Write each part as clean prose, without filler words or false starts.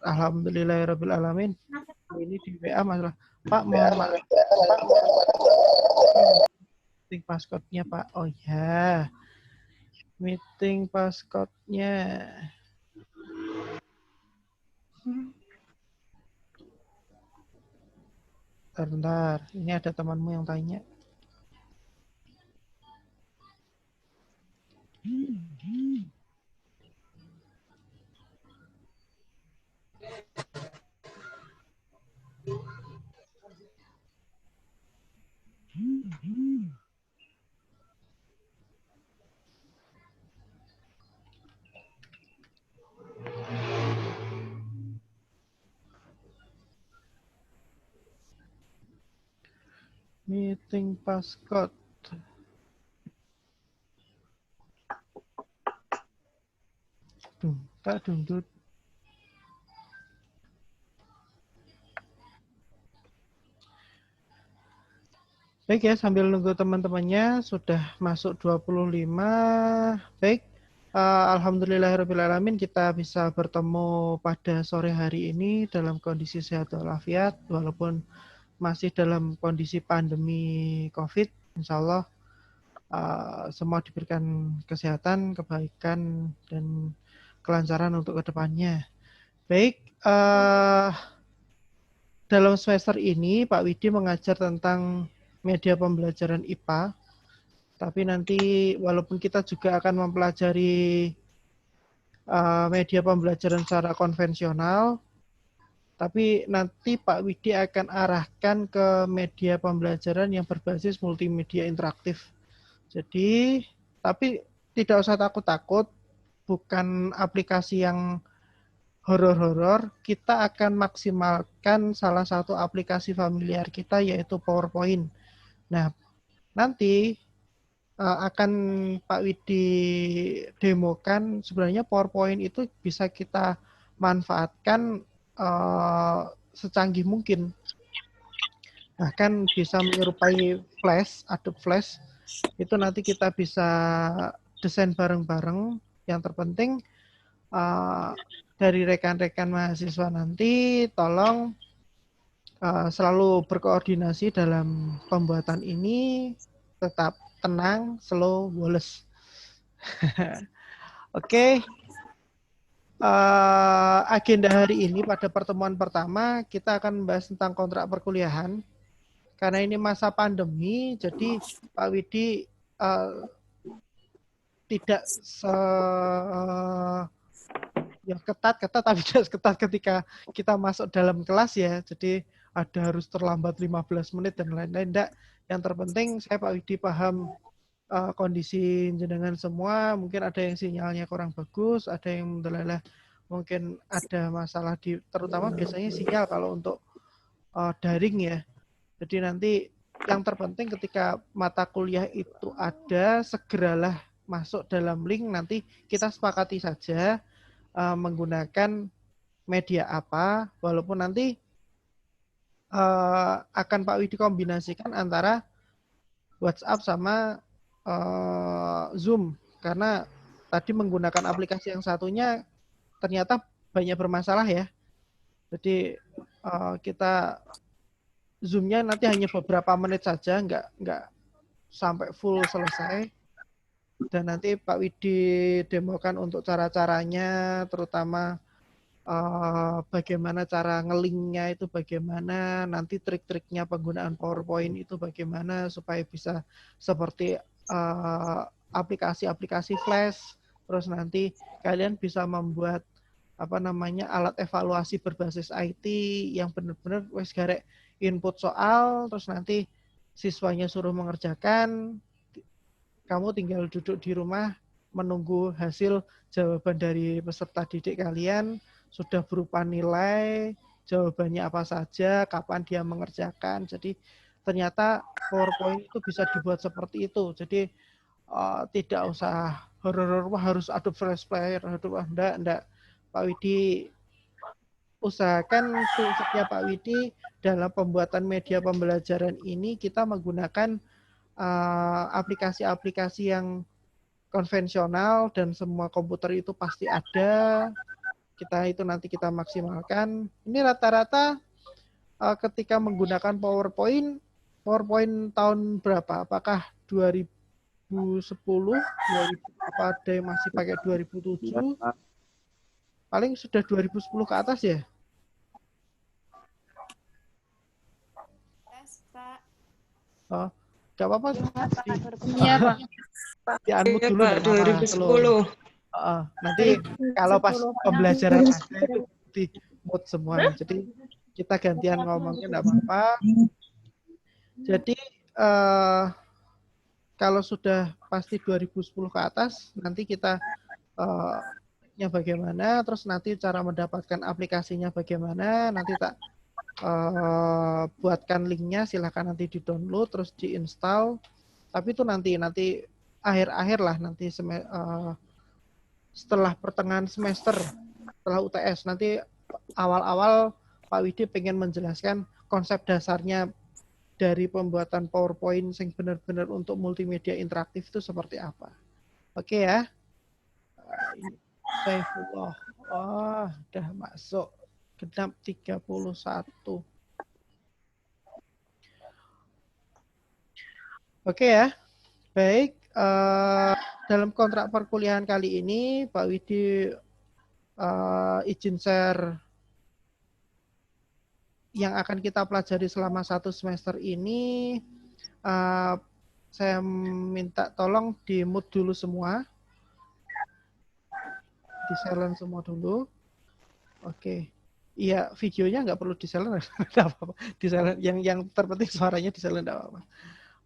Alhamdulillahirrabbilalamin. Ini di WA masalah. Pak, mohon maaf. Meeting passcode-nya, Pak. Oh ya. Meeting passcode-nya. Bentar. Ini ada temanmu yang tanya. Meeting passcode. Tak dundut. Baik ya, sambil nunggu teman-temannya sudah masuk 25. Baik, alhamdulillahirrahmanirrahim kita bisa bertemu pada sore hari ini dalam kondisi sehat walafiat, walaupun masih dalam kondisi pandemi COVID. Insya Allah semua diberikan kesehatan, kebaikan, dan kelancaran untuk kedepannya. Baik, dalam semester ini Pak Widi mengajar tentang media pembelajaran IPA, tapi nanti walaupun kita juga akan mempelajari media pembelajaran secara konvensional, tapi nanti Pak Widi akan arahkan ke media pembelajaran yang berbasis multimedia interaktif. Jadi, tapi tidak usah takut-takut, bukan aplikasi yang horor-horor, kita akan maksimalkan salah satu aplikasi familiar kita yaitu PowerPoint. Nah, nanti akan Pak Widi demokan sebenarnya PowerPoint itu bisa kita manfaatkan secanggih mungkin. Bahkan bisa menyerupai Flash, Adobe Flash. Itu nanti kita bisa desain bareng-bareng. Yang terpenting dari rekan-rekan mahasiswa nanti tolong selalu berkoordinasi dalam pembuatan ini, tetap tenang, slow, woles. Oke. Agenda hari ini pada pertemuan pertama kita akan membahas tentang kontrak perkuliahan. Karena ini masa pandemi, jadi Pak Widi tidak yang ketat tapi tidak ketat ketika kita masuk dalam kelas ya. Jadi ada harus terlambat 15 menit dan lain-lain. Yang terpenting saya Pak Widi paham kondisi jenengan semua. Mungkin ada yang sinyalnya kurang bagus, ada yang mungkin ada masalah terutama biasanya sinyal kalau untuk daring ya. Jadi nanti yang terpenting ketika mata kuliah itu ada, segeralah masuk dalam link, nanti kita sepakati saja menggunakan media apa, walaupun nanti akan Pak Widi kombinasikan antara WhatsApp sama Zoom, karena tadi menggunakan aplikasi yang satunya ternyata banyak bermasalah ya. Jadi kita Zoom-nya nanti hanya beberapa menit saja, nggak sampai full selesai. Dan nanti Pak Widi demokan untuk cara-caranya, terutama bagaimana cara nge-link-nya itu bagaimana, nanti trik-triknya penggunaan PowerPoint itu bagaimana supaya bisa seperti aplikasi-aplikasi Flash. Terus nanti kalian bisa membuat alat evaluasi berbasis IT yang benar-benar wes garek input soal, terus nanti siswanya suruh mengerjakan, kamu tinggal duduk di rumah menunggu hasil jawaban dari peserta didik kalian, sudah berupa nilai, jawabannya apa saja, kapan dia mengerjakan. Jadi ternyata PowerPoint itu bisa dibuat seperti itu. Jadi tidak usah horor harus Adobe Flash Player, enggak. Pak Widi usahakan toolsnya Pak Widi dalam pembuatan media pembelajaran ini kita menggunakan aplikasi-aplikasi yang konvensional dan semua komputer itu pasti ada. itu nanti kita maksimalkan. Ini rata-rata ketika menggunakan PowerPoint tahun berapa? Apakah 2010, 2000, apa ada yang masih pakai 2007? Paling sudah 2010 ke atas ya? Oh, nggak apa-apa. Iya, Pak. Di unmute dulu Pak, nggak apa-apa. 2010. Nanti kalau pas pembelajaran ada itu di mute semua. Jadi kita gantian ngomongnya nggak apa-apa. Jadi kalau sudah pasti 2010 ke atas, nanti kita nya bagaimana, terus nanti cara mendapatkan aplikasinya bagaimana, nanti tak buatkan linknya, silahkan nanti di-download, terus di-install. Tapi itu nanti akhir-akhir lah, nanti setelah pertengahan semester, setelah UTS, nanti awal-awal Pak Widi pengen menjelaskan konsep dasarnya dari pembuatan PowerPoint yang benar-benar untuk multimedia interaktif itu seperti apa. Oke ya. Saifullah. Oh, udah masuk. Genap 31. Oke ya. Baik. Dalam kontrak perkuliahan kali ini, Pak Widi izin share yang akan kita pelajari selama 1 semester ini. Saya minta tolong di-mute dulu semua. Di silent semua dulu. Oke. Iya, videonya nggak perlu di silent, nggak apa-apa. Di silent, yang terpenting suaranya di silent, nggak apa-apa.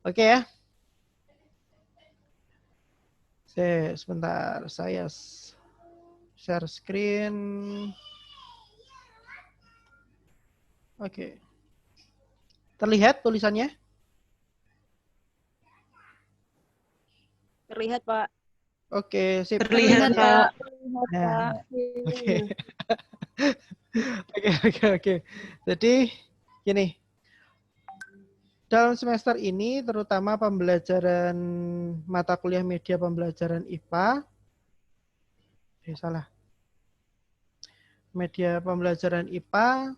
Oke ya. Sebentar, saya share screen. Oke. Terlihat tulisannya? Terlihat, Pak. Oke, sip. Terlihat, Pak. Nah, oke. Oke. Jadi, gini. Dalam semester ini, terutama pembelajaran mata kuliah media pembelajaran IPA. Salah. Media pembelajaran IPA,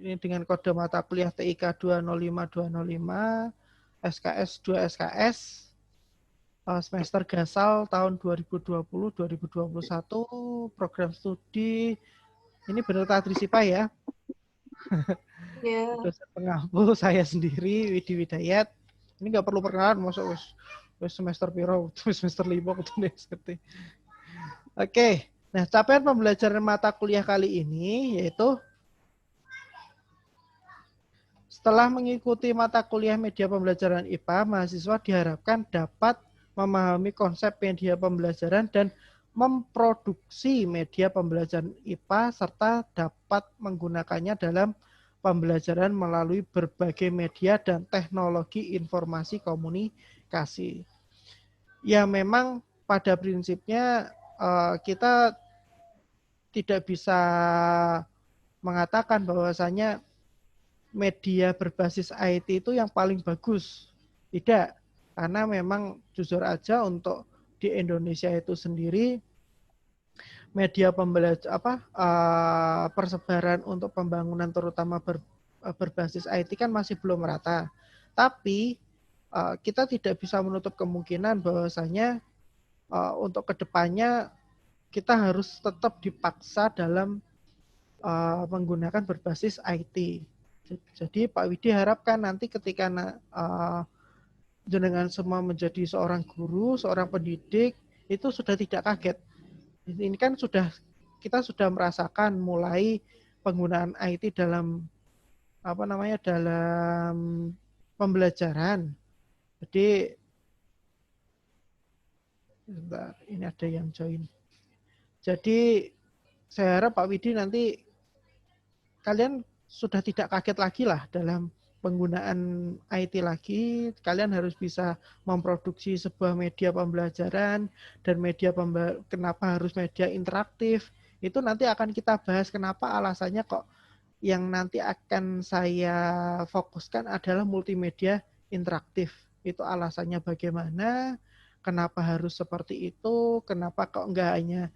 ini dengan kode mata kuliah TIK 205205, SKS 2 SKS, semester gasal tahun 2020-2021, program studi, ini benar Tadrisipa ya? Ya. Dosen pengampu saya sendiri, Widi Widayat. Ini nggak perlu perkenalan, masuk semester piro, semester 5, ngerti. Oke, nah capaian pembelajaran mata kuliah kali ini yaitu setelah mengikuti mata kuliah media pembelajaran IPA, mahasiswa diharapkan dapat memahami konsep media pembelajaran dan memproduksi media pembelajaran IPA serta dapat menggunakannya dalam pembelajaran melalui berbagai media dan teknologi informasi komunikasi. Ya memang pada prinsipnya kita tidak bisa mengatakan bahwasanya media berbasis IT itu yang paling bagus. Tidak, karena memang jujur aja untuk di Indonesia itu sendiri media persebaran untuk pembangunan terutama berbasis IT kan masih belum merata. Tapi kita tidak bisa menutup kemungkinan bahwasanya untuk kedepannya kita harus tetap dipaksa dalam menggunakan berbasis IT. Jadi Pak Widi harapkan nanti ketika jenengan semua menjadi seorang guru, seorang pendidik, itu sudah tidak kaget. Ini kan kita sudah merasakan mulai penggunaan IT dalam dalam pembelajaran. Jadi sebentar, ini ada yang join. Jadi saya harap Pak Widi nanti kalian sudah tidak kaget lagi lah dalam penggunaan IT lagi. Kalian harus bisa memproduksi sebuah media pembelajaran dan kenapa harus media interaktif. Itu nanti akan kita bahas kenapa alasannya kok yang nanti akan saya fokuskan adalah multimedia interaktif. Itu alasannya bagaimana, kenapa harus seperti itu, kenapa kok enggak hanya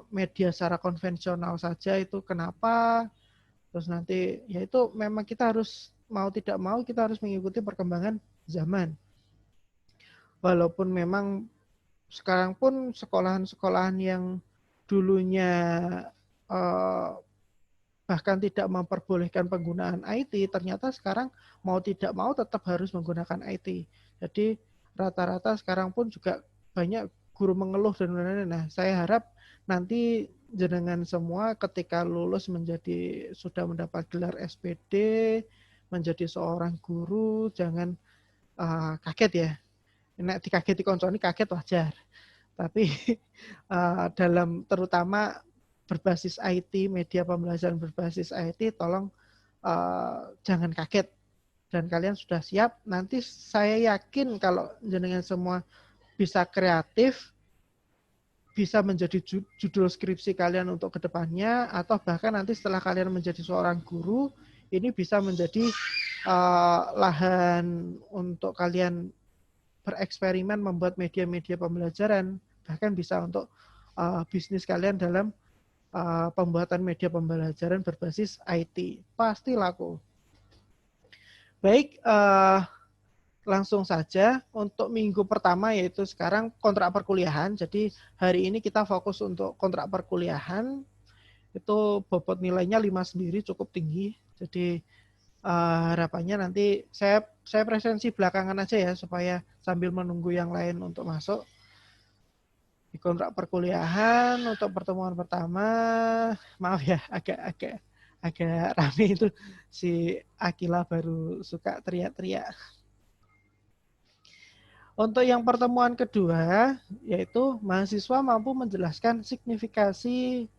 media secara konvensional saja itu kenapa. Terus nanti ya itu memang kita harus mau tidak mau kita harus mengikuti perkembangan zaman. Walaupun memang sekarang pun sekolahan-sekolahan yang dulunya bahkan tidak memperbolehkan penggunaan IT, ternyata sekarang mau tidak mau tetap harus menggunakan IT. Jadi rata-rata sekarang pun juga banyak guru mengeluh dan lain-lain. Nah, saya harap nanti jenengan semua ketika lulus menjadi sudah mendapat gelar SPD, menjadi seorang guru, jangan kaget ya. Nek dikageti konconi kaget wajar. Tapi dalam terutama berbasis IT, media pembelajaran berbasis IT, tolong jangan kaget dan kalian sudah siap. Nanti saya yakin kalau jenengan semua bisa kreatif, bisa menjadi judul skripsi kalian untuk kedepannya, atau bahkan nanti setelah kalian menjadi seorang guru, ini bisa menjadi lahan untuk kalian bereksperimen membuat media-media pembelajaran, bahkan bisa untuk bisnis kalian dalam pembuatan media pembelajaran berbasis IT. Pasti laku. Baik, langsung saja untuk minggu pertama yaitu sekarang kontrak perkuliahan. Jadi hari ini kita fokus untuk kontrak perkuliahan. Itu bobot nilainya 5 sendiri cukup tinggi. Jadi harapannya nanti saya presensi belakangan aja ya supaya sambil menunggu yang lain untuk masuk. Di kontrak perkuliahan untuk pertemuan pertama, maaf ya agak rame itu, si Akila baru suka teriak-teriak. Untuk yang pertemuan kedua, yaitu mahasiswa mampu menjelaskan signifikasi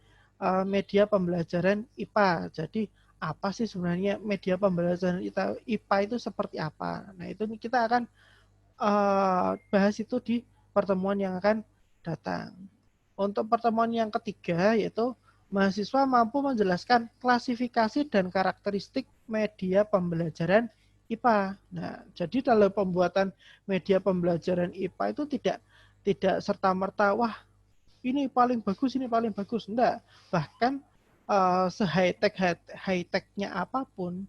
media pembelajaran IPA. Jadi apa sih sebenarnya media pembelajaran IPA itu seperti apa? Nah itu kita akan bahas itu di pertemuan yang akan datang. Untuk pertemuan yang ketiga, yaitu mahasiswa mampu menjelaskan klasifikasi dan karakteristik media pembelajaran IPA. Nah, jadi dalam pembuatan media pembelajaran IPA itu tidak serta-merta, wah ini paling bagus, ini paling bagus. Enggak. Bahkan se-high-tech-nya apapun,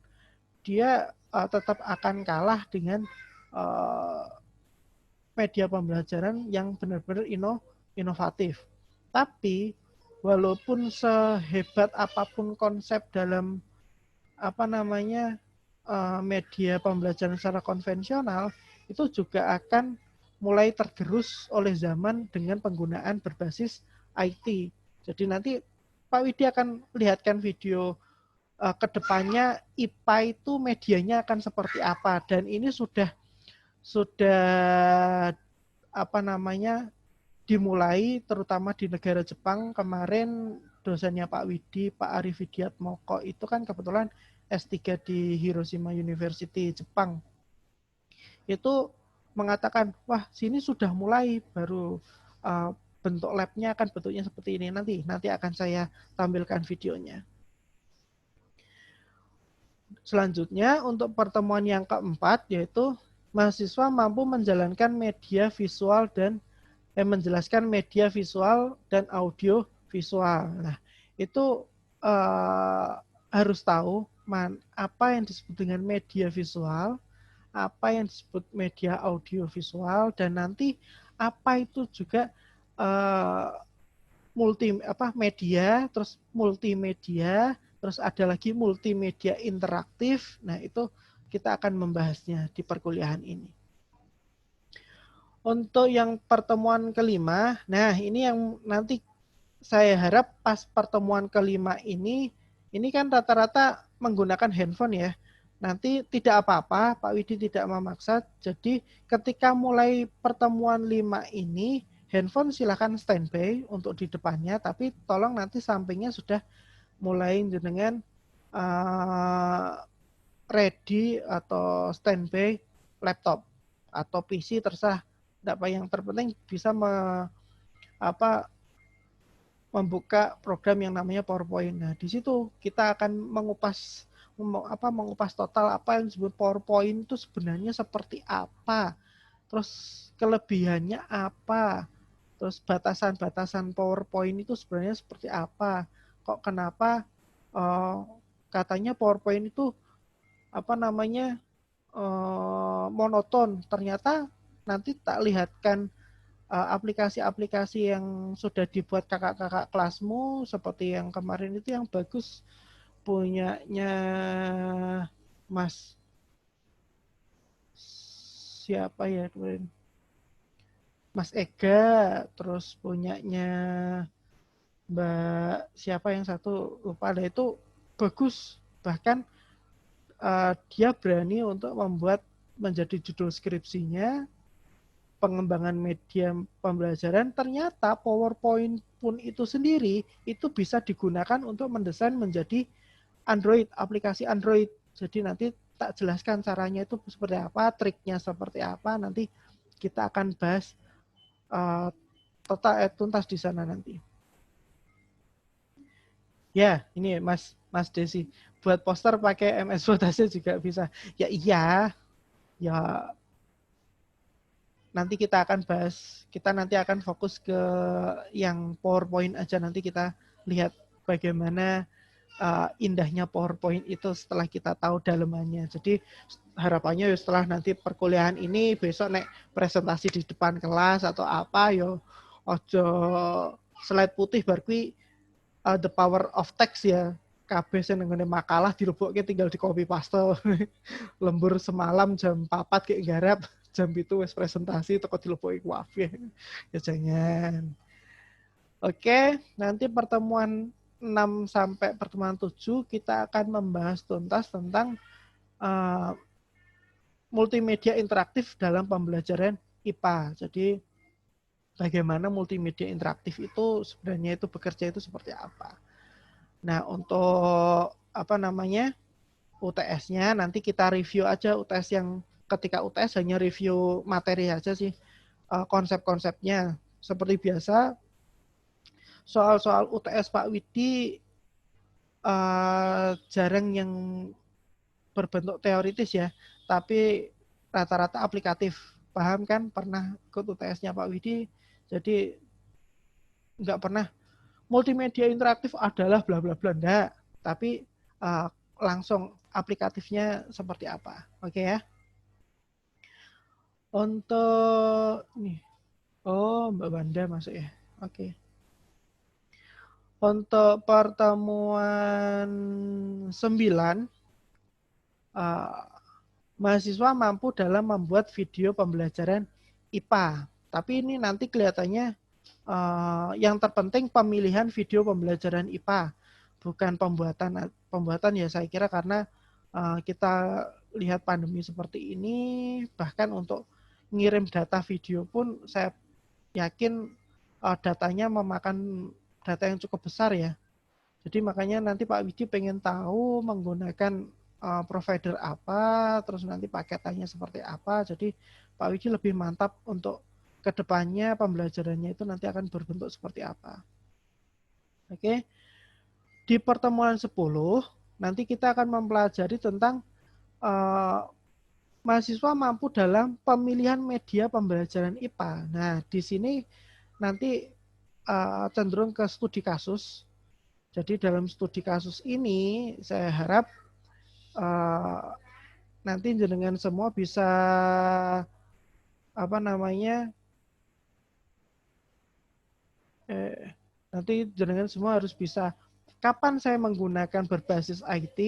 dia tetap akan kalah dengan media pembelajaran yang benar-benar inovatif. Tapi walaupun sehebat apapun konsep dalam media pembelajaran secara konvensional, itu juga akan mulai tergerus oleh zaman dengan penggunaan berbasis IT. Jadi nanti Pak Widi akan lihatkan video kedepannya IPA itu medianya akan seperti apa, dan ini sudah dimulai terutama di negara Jepang. Kemarin dosennya Pak Widi, Pak Arif Widiatmoko itu kan kebetulan S3 di Hiroshima University Jepang. Itu mengatakan, wah sini sudah mulai baru bentuk labnya akan bentuknya seperti ini. Nanti akan saya tampilkan videonya. Selanjutnya untuk pertemuan yang keempat yaitu mahasiswa mampu menjalankan media visual dan menjelaskan media visual dan audio visual. Nah, itu harus tahu apa yang disebut dengan media visual, apa yang disebut media audio visual, dan nanti apa itu juga media, terus multimedia, terus ada lagi multimedia interaktif. Nah, itu kita akan membahasnya di perkuliahan ini. Untuk yang pertemuan kelima, nah ini yang nanti saya harap pas pertemuan kelima ini kan rata-rata menggunakan handphone ya. Nanti tidak apa-apa, Pak Widi tidak memaksa. Jadi ketika mulai pertemuan 5 ini, handphone silakan standby untuk di depannya, tapi tolong nanti sampingnya sudah mulai dengan ready atau standby laptop atau PC terserah. Yang terpenting bisa membuka program yang namanya PowerPoint. Nah, di situ kita akan mengupas total apa yang disebut PowerPoint itu sebenarnya seperti apa. Terus kelebihannya apa? Terus batasan-batasan PowerPoint itu sebenarnya seperti apa? Kok kenapa katanya PowerPoint itu apa namanya monoton? Ternyata nanti tak lihatkan aplikasi-aplikasi yang sudah dibuat kakak-kakak kelasmu seperti yang kemarin itu yang bagus punyanya Mas siapa ya kemarin Mas Ega, terus punyanya Mbak siapa yang satu lupa ada itu bagus, bahkan dia berani untuk membuat menjadi judul skripsinya pengembangan media pembelajaran. Ternyata PowerPoint pun itu sendiri itu bisa digunakan untuk mendesain menjadi Android, aplikasi Android. Jadi nanti tak jelaskan caranya itu seperti apa, triknya seperti apa, nanti kita akan bahas total tuntas di sana nanti. Ya, ini Mas Desi buat poster pakai MS Word aja juga bisa. Ya iya, ya nanti kita akan bahas, kita nanti akan fokus ke yang PowerPoint aja, nanti kita lihat bagaimana indahnya PowerPoint itu setelah kita tahu dalemannya. Jadi harapannya setelah nanti perkuliahan ini besok nek presentasi di depan kelas atau apa yo ojo slide putih berarti the power of text ya. Kabeh sing nggone makalah dilebokke tinggal di copy paste. Lembur semalam jam 4 kayak garap, jam itu wes presentasi teko dilebokke kuwi. Ya jangan. Oke, nanti pertemuan 6 sampai pertemuan 7 kita akan membahas tuntas tentang multimedia interaktif dalam pembelajaran IPA. Jadi bagaimana multimedia interaktif itu sebenarnya itu bekerja itu seperti apa. Nah, untuk apa namanya UTS-nya nanti kita review aja UTS yang ketika UTS hanya review materi aja sih, konsep-konsepnya. Seperti biasa soal-soal UTS Pak Widi jarang yang berbentuk teoritis ya, tapi rata-rata aplikatif. Paham kan? Pernah ikut UTS-nya Pak Widi, jadi nggak pernah multimedia interaktif adalah bla bla bla, enggak. Tapi langsung aplikatifnya seperti apa. Oke ya. Untuk nih, oh Mbak Banda masuk ya. Oke. Untuk pertemuan 9, mahasiswa mampu dalam membuat video pembelajaran IPA. Tapi ini nanti kelihatannya yang terpenting pemilihan video pembelajaran IPA, bukan pembuatan ya saya kira karena kita lihat pandemi seperti ini, bahkan untuk ngirim data video pun saya yakin datanya memakan data yang cukup besar ya. Jadi makanya nanti Pak Widi pengen tahu menggunakan provider apa, terus nanti paketannya seperti apa. Jadi Pak Widi lebih mantap untuk kedepannya pembelajarannya itu nanti akan berbentuk seperti apa. Oke. Di pertemuan 10 nanti kita akan mempelajari tentang mahasiswa mampu dalam pemilihan media pembelajaran IPA. Nah, di sini nanti cenderung ke studi kasus. Jadi dalam studi kasus ini saya harap nanti jenengan semua bisa apa namanya nanti jenengan semua harus bisa kapan saya menggunakan berbasis IT,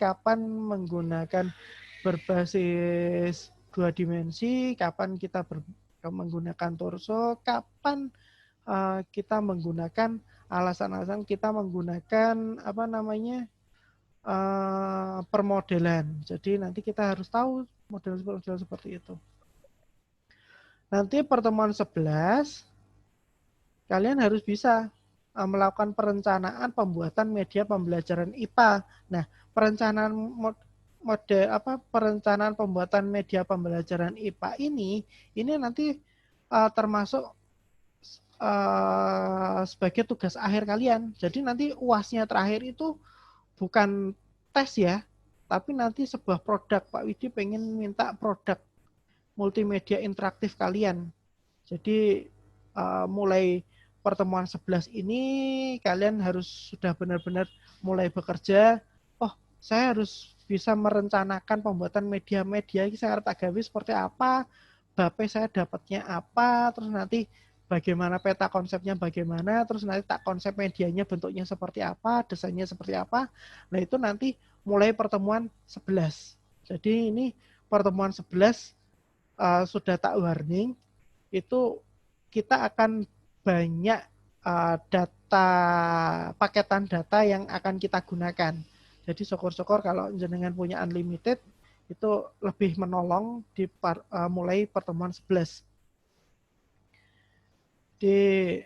kapan menggunakan berbasis 2 dimensi, kapan kita menggunakan torso, kapan kita menggunakan alasan-alasan kita menggunakan apa namanya permodelan. Jadi nanti kita harus tahu model-model seperti itu. Nanti pertemuan 11 kalian harus bisa melakukan perencanaan pembuatan media pembelajaran IPA. Nah, perencanaan perencanaan pembuatan media pembelajaran IPA ini nanti termasuk sebagai tugas akhir kalian. Jadi nanti UASnya terakhir itu bukan tes ya, tapi nanti sebuah produk. Pak Widi pengen minta produk multimedia interaktif kalian. Jadi mulai pertemuan 11 ini kalian harus sudah benar-benar mulai bekerja. Oh, saya harus bisa merencanakan pembuatan media-media ini saya tak gawe seperti apa, bape saya dapatnya apa, terus nanti bagaimana peta konsepnya bagaimana, terus nanti tak konsep medianya bentuknya seperti apa, desainnya seperti apa. Nah, itu nanti mulai pertemuan 11. Jadi ini pertemuan 11 sudah tak warning, itu kita akan banyak data, paketan data yang akan kita gunakan. Jadi syukur-syukur kalau jenengan punya unlimited, itu lebih menolong di mulai pertemuan 11. Di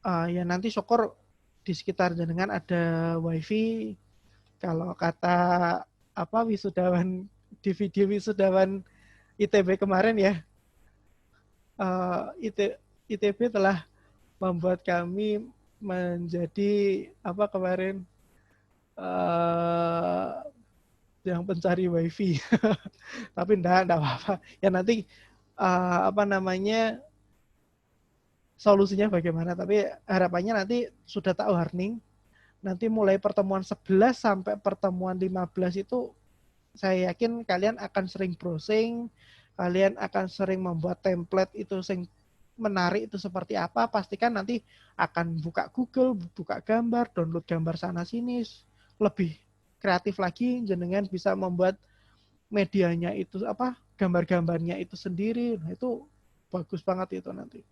ya nanti syukur di sekitar jenengan ada wifi. Kalau kata apa wisudawan di video wisudawan ITB kemarin ya, ITB telah membuat kami menjadi apa kemarin yang pencari wifi. Tapi enggak apa-apa. Ya nanti apa namanya solusinya bagaimana. Tapi harapannya nanti sudah tak warning. Nanti mulai pertemuan 11 sampai pertemuan 15 itu saya yakin kalian akan sering browsing, kalian akan sering membuat template itu sing menarik itu seperti apa, pastikan nanti akan buka Google, buka gambar, download gambar sana sini, lebih kreatif lagi, jenengan bisa membuat medianya itu apa, gambar-gambarnya itu sendiri. Nah, itu bagus banget itu nanti.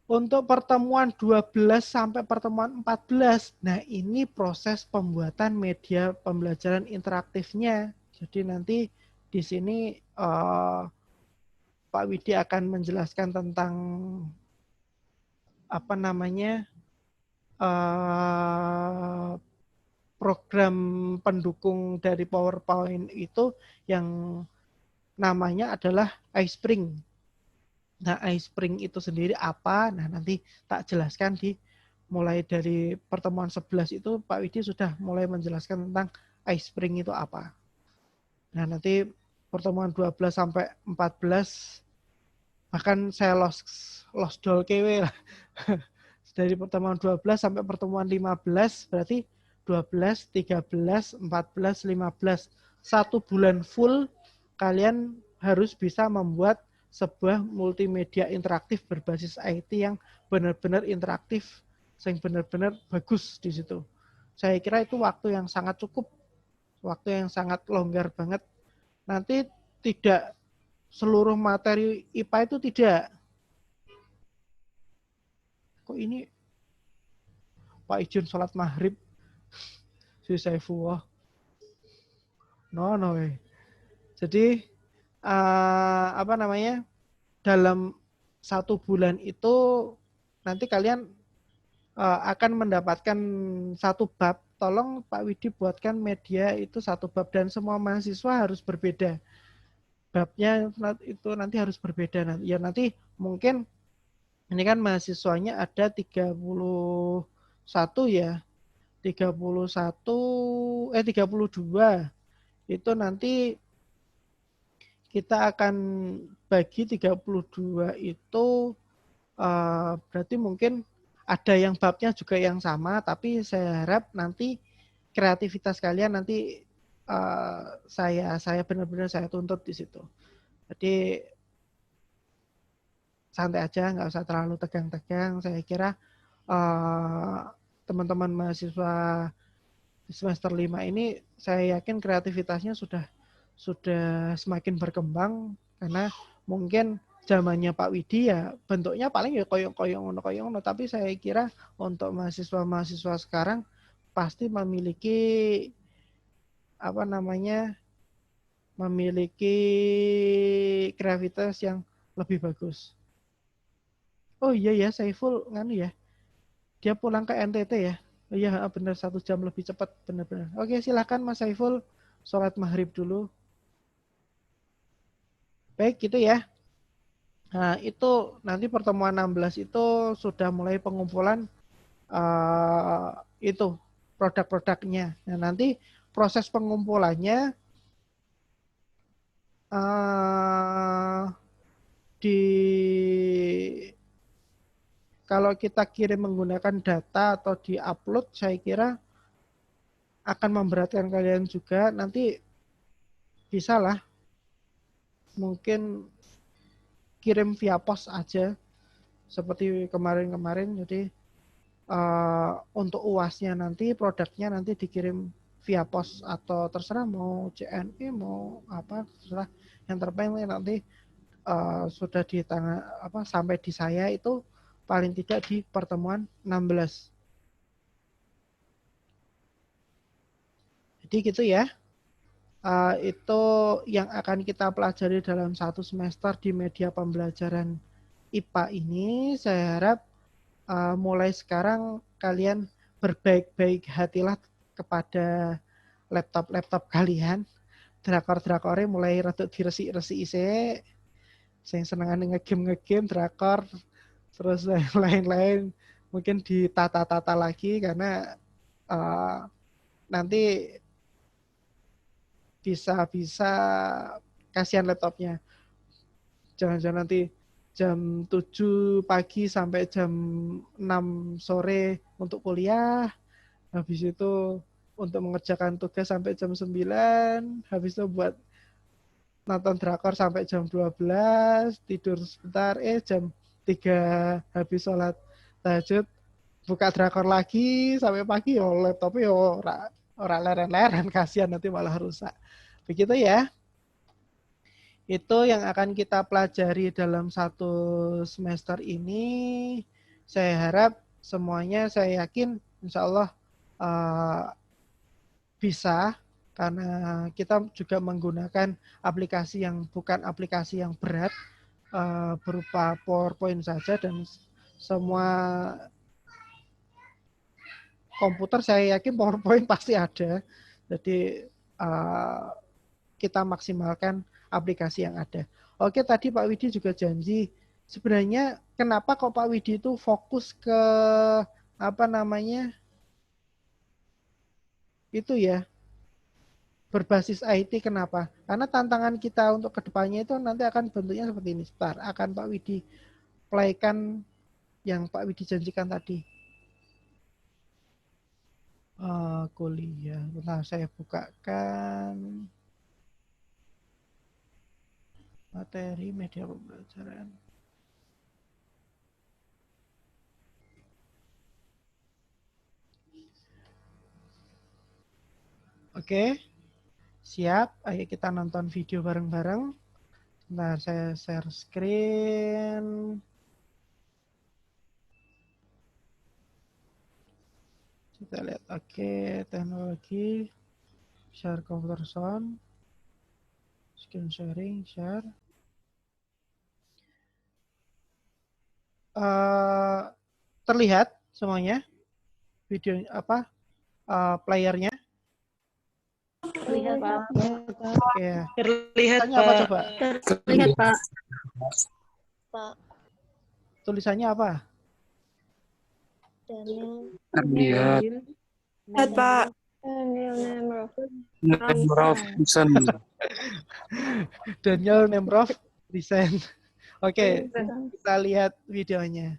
Untuk pertemuan 12 sampai pertemuan 14, nah ini proses pembuatan media pembelajaran interaktifnya. Jadi nanti di sini Pak Widi akan menjelaskan tentang apa namanya program pendukung dari PowerPoint itu yang namanya adalah iSpring. Nah, iSpring itu sendiri apa? Nah, nanti tak jelaskan di mulai dari pertemuan 11 itu Pak Widi sudah mulai menjelaskan tentang iSpring itu apa. Nah, nanti pertemuan 12 sampai 14 bahkan saya lost dol kewe lah. Dari pertemuan 12 sampai pertemuan 15 berarti 12, 13, 14, 15. 1 bulan full kalian harus bisa membuat sebuah multimedia interaktif berbasis IT yang benar-benar interaktif, yang benar-benar bagus di situ. Saya kira itu waktu yang sangat cukup, waktu yang sangat longgar banget. Nanti tidak seluruh materi IPA itu tidak. Kok ini Pak Ijun sholat maghrib si Saifullah. No. Jadi apa namanya? Dalam 1 bulan itu nanti kalian akan mendapatkan 1 bab. Tolong Pak Widi buatkan media itu 1 bab dan semua mahasiswa harus berbeda. Babnya itu nanti harus berbeda. Ya nanti mungkin ini kan mahasiswanya ada 31 ya. 32 itu nanti kita akan bagi 32 itu berarti mungkin ada yang babnya juga yang sama, tapi saya harap nanti kreativitas kalian nanti saya benar-benar saya tuntut di situ. Jadi santai aja, nggak usah terlalu tegang-tegang. Saya kira teman-teman mahasiswa semester 5 ini saya yakin kreativitasnya sudah semakin berkembang karena mungkin zamannya Pak Widi ya bentuknya paling ya koyong-koyong tapi saya kira untuk mahasiswa-mahasiswa sekarang pasti memiliki apa namanya memiliki kreativitas yang lebih bagus. Oh iya ya, Saiful nganu ya. Dia pulang ke NTT ya. Oh iya benar 1 jam lebih cepat benar-benar. Oke, silakan Mas Saiful sholat maghrib dulu. Baik gitu ya. Nah, itu nanti pertemuan 16 itu sudah mulai pengumpulan itu produk-produknya. Nah, nanti proses pengumpulannya kalau kita kirim menggunakan data atau di-upload, saya kira akan memberatkan kalian juga. Nanti bisa lah mungkin kirim via pos aja seperti kemarin-kemarin. Jadi untuk UASnya nanti, produknya nanti dikirim via pos atau terserah mau JNE mau apa, terserah. Yang terpenting nanti sudah di tangan sampai di saya itu paling tidak di pertemuan 16. Jadi gitu ya. Itu yang akan kita pelajari dalam 1 semester di media pembelajaran IPA ini. Saya harap mulai sekarang kalian berbaik-baik hatilah kepada laptop kalian. Drakor-drakornya mulai rada diresi-resi isik. Saya senengan ngegame drakor, terus lain-lain mungkin ditata-tata lagi karena nanti bisa kasihan laptopnya. Jangan-jangan nanti jam 7 pagi sampai jam 6 sore untuk kuliah. Habis itu untuk mengerjakan tugas sampai jam 9. Habis itu buat nonton drakor sampai jam 12. Tidur sebentar. Jam 3 habis sholat tahajud. Buka drakor lagi sampai pagi. Laptopnya ora leren-leren. Kasihan nanti malah rusak. Begitu ya. Itu yang akan kita pelajari dalam 1 semester ini. Saya harap semuanya, saya yakin insya Allah bisa, karena kita juga menggunakan aplikasi yang bukan aplikasi yang berat, berupa PowerPoint saja, dan semua komputer saya yakin PowerPoint pasti ada. Jadi kita maksimalkan aplikasi yang ada. Oke, tadi Pak Widi juga janji, sebenarnya kenapa kok Pak Widi itu fokus ke itu ya, berbasis IT. Kenapa? Karena tantangan kita untuk kedepannya itu nanti akan bentuknya seperti ini. Sebentar, akan Pak Widi playkan yang Pak Widi janjikan tadi. Kuliah. Bentar, saya bukakan materi media pembelajaran. Oke, siap. Ayo kita nonton video bareng-bareng. Bentar, saya share screen. Kita lihat. Oke, teknologi, share computer sound, screen sharing, share. Terlihat semuanya video playernya? Terlihat, Pak. Oke. Terlihat, Tulisannya apa coba? Terlihat, Pak. Tulisannya apa? Terlihat. Terlihat, Pak. Nemrov desain. Daniel Nemrov desain. Oke, kita lihat videonya.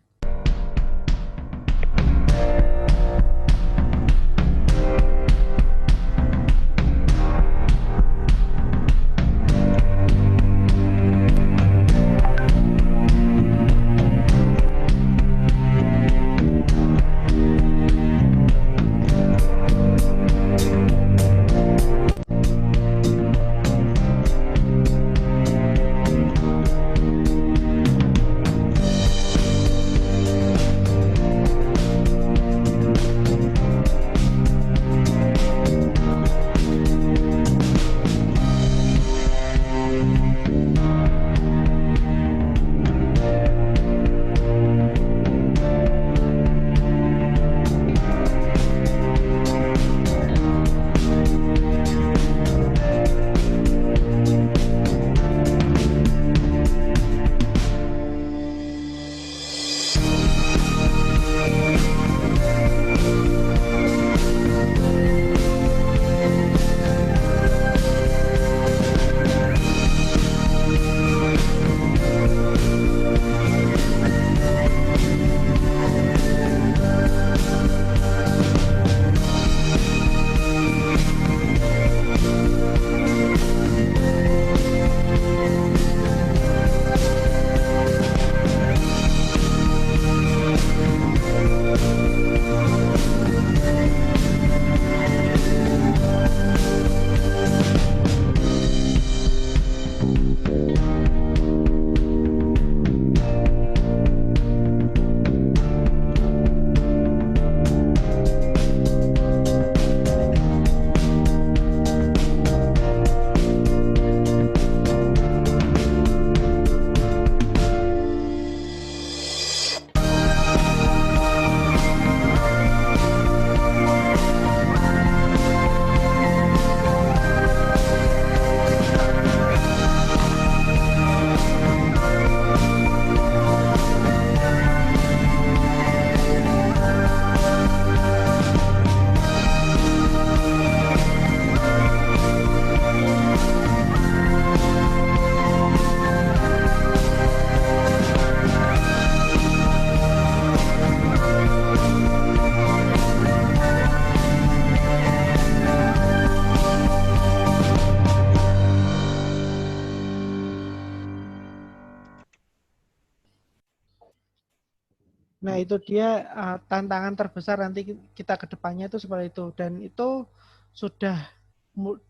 Nah, itu dia tantangan terbesar nanti kita ke depannya itu seperti itu. Dan itu sudah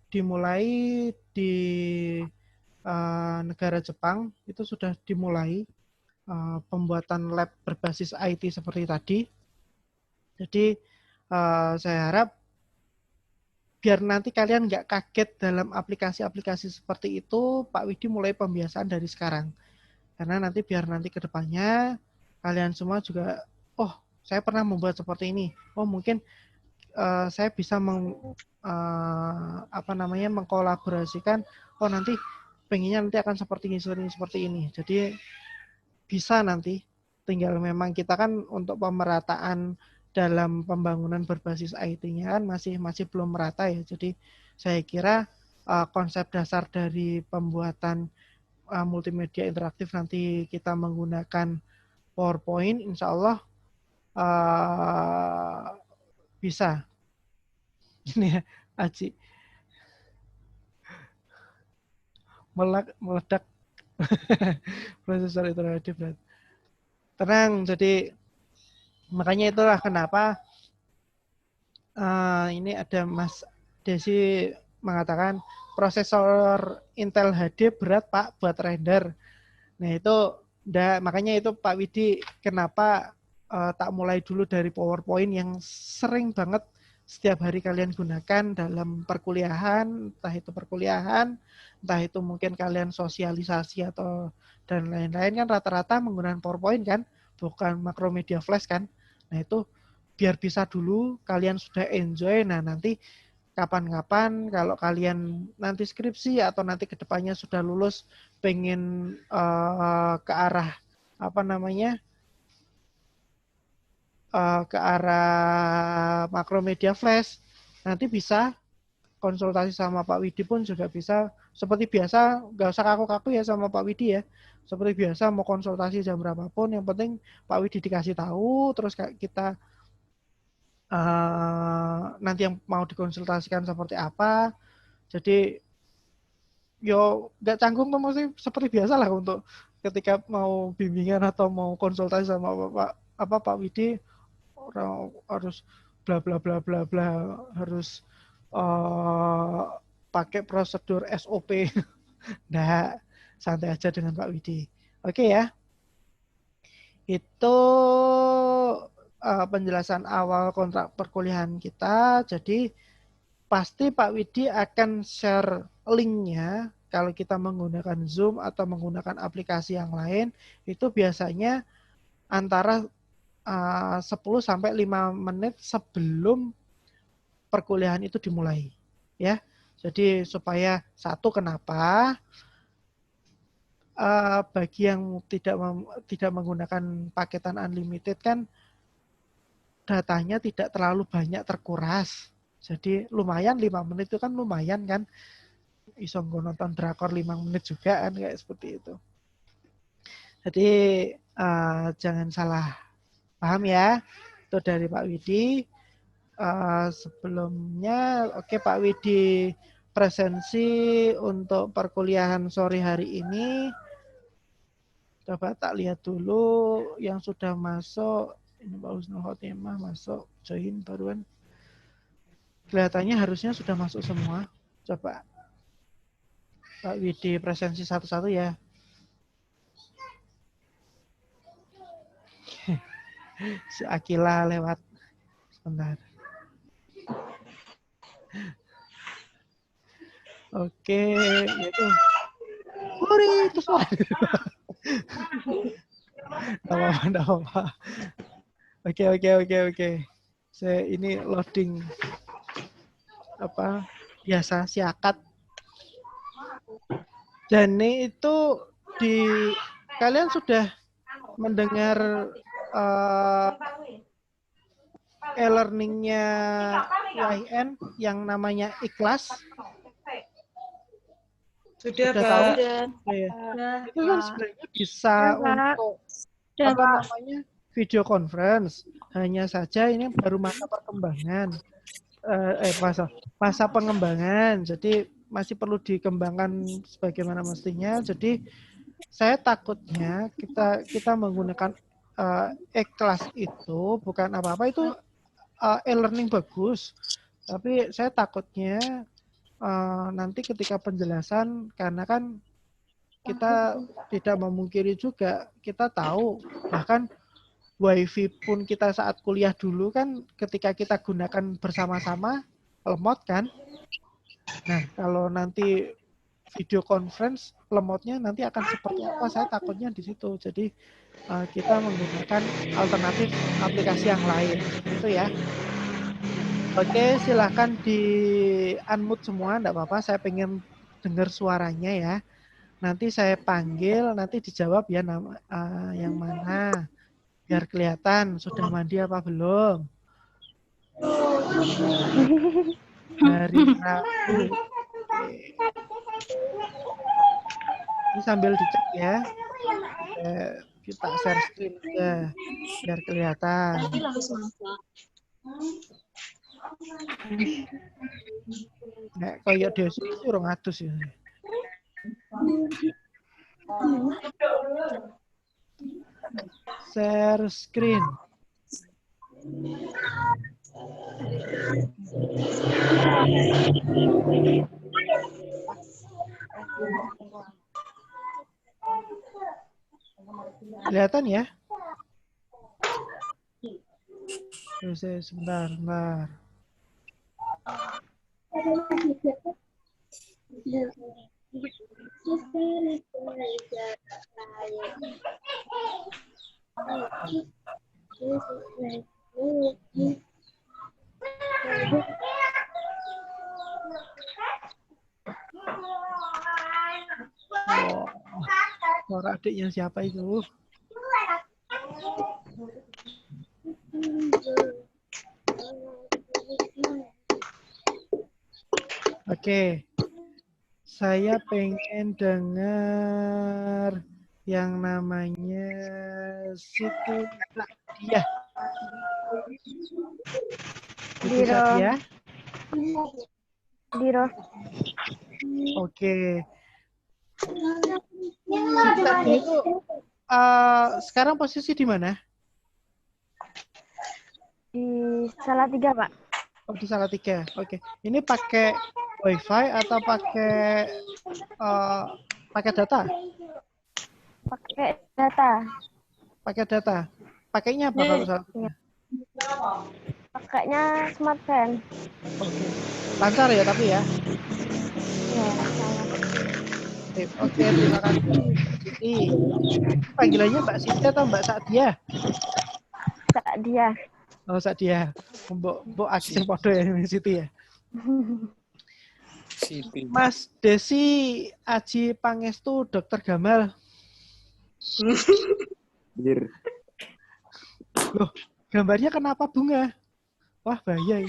dimulai di negara Jepang, itu sudah dimulai pembuatan lab berbasis IT seperti tadi. Jadi saya harap biar nanti kalian nggak kaget dalam aplikasi-aplikasi seperti itu, Pak Widi mulai pembiasaan dari sekarang. Karena nanti biar nanti ke depannya kalian semua juga, oh saya pernah membuat seperti ini. Oh mungkin saya bisa mengkolaborasikan. Oh nanti pengennya nanti akan seperti ini. Jadi bisa nanti. Tinggal memang kita kan untuk pemerataan dalam pembangunan berbasis IT-nya kan masih belum merata ya. Jadi saya kira konsep dasar dari pembuatan multimedia interaktif nanti kita menggunakan PowerPoint, insya Allah bisa. Ini ya, Aji. Meledak prosesor interaktif. Tenang, jadi makanya itulah kenapa ini ada Mas Desi mengatakan prosesor Intel HD berat Pak buat render. Nah itu makanya itu Pak Widi kenapa tak mulai dulu dari PowerPoint yang sering banget setiap hari kalian gunakan dalam perkuliahan, entah itu perkuliahan, entah itu mungkin kalian sosialisasi atau dan lain-lain kan rata-rata menggunakan PowerPoint kan, bukan Macromedia Flash kan. Nah itu biar bisa dulu kalian sudah enjoy. Nah nanti kapan-kapan kalau kalian nanti skripsi atau nanti kedepannya sudah lulus pengen ke arah ke arah Macromedia Flash, nanti bisa konsultasi sama Pak Widi pun juga bisa. Seperti biasa, nggak usah kaku-kaku ya sama Pak Widi ya. Seperti biasa mau konsultasi jam berapapun, yang penting Pak Widi dikasih tahu, terus kita nanti yang mau dikonsultasikan seperti apa. Jadi yo nggak canggung tuh mesti seperti biasa lah untuk ketika mau bimbingan atau mau konsultasi sama Pak Widi, orang harus bla bla bla bla bla, harus pakai prosedur SOP. Nah, santai aja dengan Pak Widi. Oke ya. Itu penjelasan awal kontrak perkuliahan kita. Jadi pasti Pak Widi akan share linknya kalau kita menggunakan Zoom atau menggunakan aplikasi yang lain. Itu biasanya antara 10 sampai 5 menit sebelum perkuliahan itu dimulai. Ya. Jadi supaya satu kenapa bagi yang tidak menggunakan paketan unlimited kan datanya tidak terlalu banyak terkuras. Jadi lumayan 5 menit itu kan lumayan kan. Iso nonton drakor 5 menit juga kan kayak seperti itu. Jadi jangan salah paham ya. Itu dari Pak Widi. Sebelumnya oke Pak Widi presensi untuk perkuliahan sore hari ini. Coba tak lihat dulu yang sudah masuk. Ini Pak Husnul Khotimah masuk join baruan. Kelihatannya harusnya sudah masuk semua. Coba Pak Widi presensi satu-satu ya. Si Akila lewat. Sebentar. Oke, itu. Sorry, itu soal. Enggak apa-apa. Oke. Saya ini loading biasa siakat. Jani itu kalian sudah mendengar e-learningnya YN yang namanya Ikhlas? Sudah, Pak. Pak. Ya. Itu kan sebenarnya bisa untuk video conference. Hanya saja ini baru masa perkembangan. Masa pengembangan. Jadi masih perlu dikembangkan sebagaimana mestinya. Jadi saya takutnya kita menggunakan e-kelas itu bukan apa-apa, itu e-learning bagus. Tapi saya takutnya nanti ketika penjelasan, karena kan kita tidak memungkiri juga, kita tahu bahkan WiFi pun kita saat kuliah dulu kan ketika kita gunakan bersama-sama lemot kan. Nah, kalau nanti video conference lemotnya nanti akan seperti apa? Saya takutnya di situ. Jadi kita menggunakan alternatif aplikasi yang lain. Itu ya. Oke, silahkan di unmute semua, enggak apa-apa. Saya pengen dengar suaranya ya. Nanti saya panggil, nanti dijawab ya nama yang mana. Biar kelihatan sudah mandi apa belum. Hari Rabu. Oke. Ini sambil dicek ya. Kita share screen aja biar kelihatan. Nek koyo Desi sih urung adus ya. Share screen. Kelihatan ya? Sebentar. Oh, suara adiknya siapa itu? Oke, saya pengen dengar yang namanya Siti Sadia. Siti Sadia? Diro. Oke. Siti Sadia itu sekarang posisi di mana? Di Salatiga, Pak. Oh, di Salatiga. Oke. Ini pakai WiFi atau pakai data? Pakai data. Pakai data. Pakainya apa kalau Salatiga? Pakainya smartphone. Oke. Lancar ya tapi ya? Ya, sangat. Oke, terima kasih Siti. Panggilannya Mbak Siti atau Mbak Sadia? Sadia. Oh, Sadia. Mbok Aki sing padha ya Siti ya. Siti. Mas Desi Aji Pangestu Dokter Gamal. Bir. Loh, gambarnya kenapa bunga? Wah, bahaya.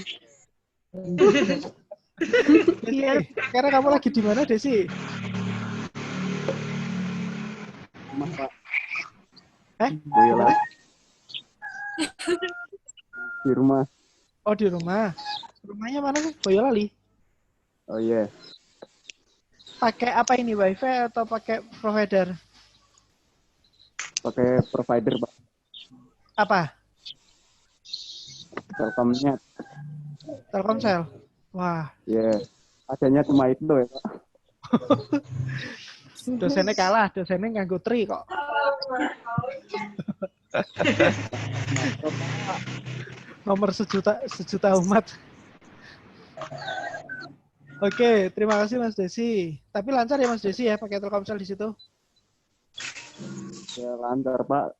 Desi, sekarang kamu lagi di mana, Desi? Rumah, Pak. Gimana? Di rumah. Oh, di rumah. Rumahnya mana sih? Boyolali. Oh iya. Pakai apa ini, WiFi atau pakai provider? Pakai provider, Pak. Apa? Telkomnya. Telkomsel. Wah, Iya. Adanya cuma itu ya, Pak. dosennya kalah, dosennya nganggo tri kok. Nomor sejuta umat. Oke, terima kasih Mas Desi. Tapi lancar ya Mas Desi ya pakai Telkomsel di situ? Ya lancar, Pak.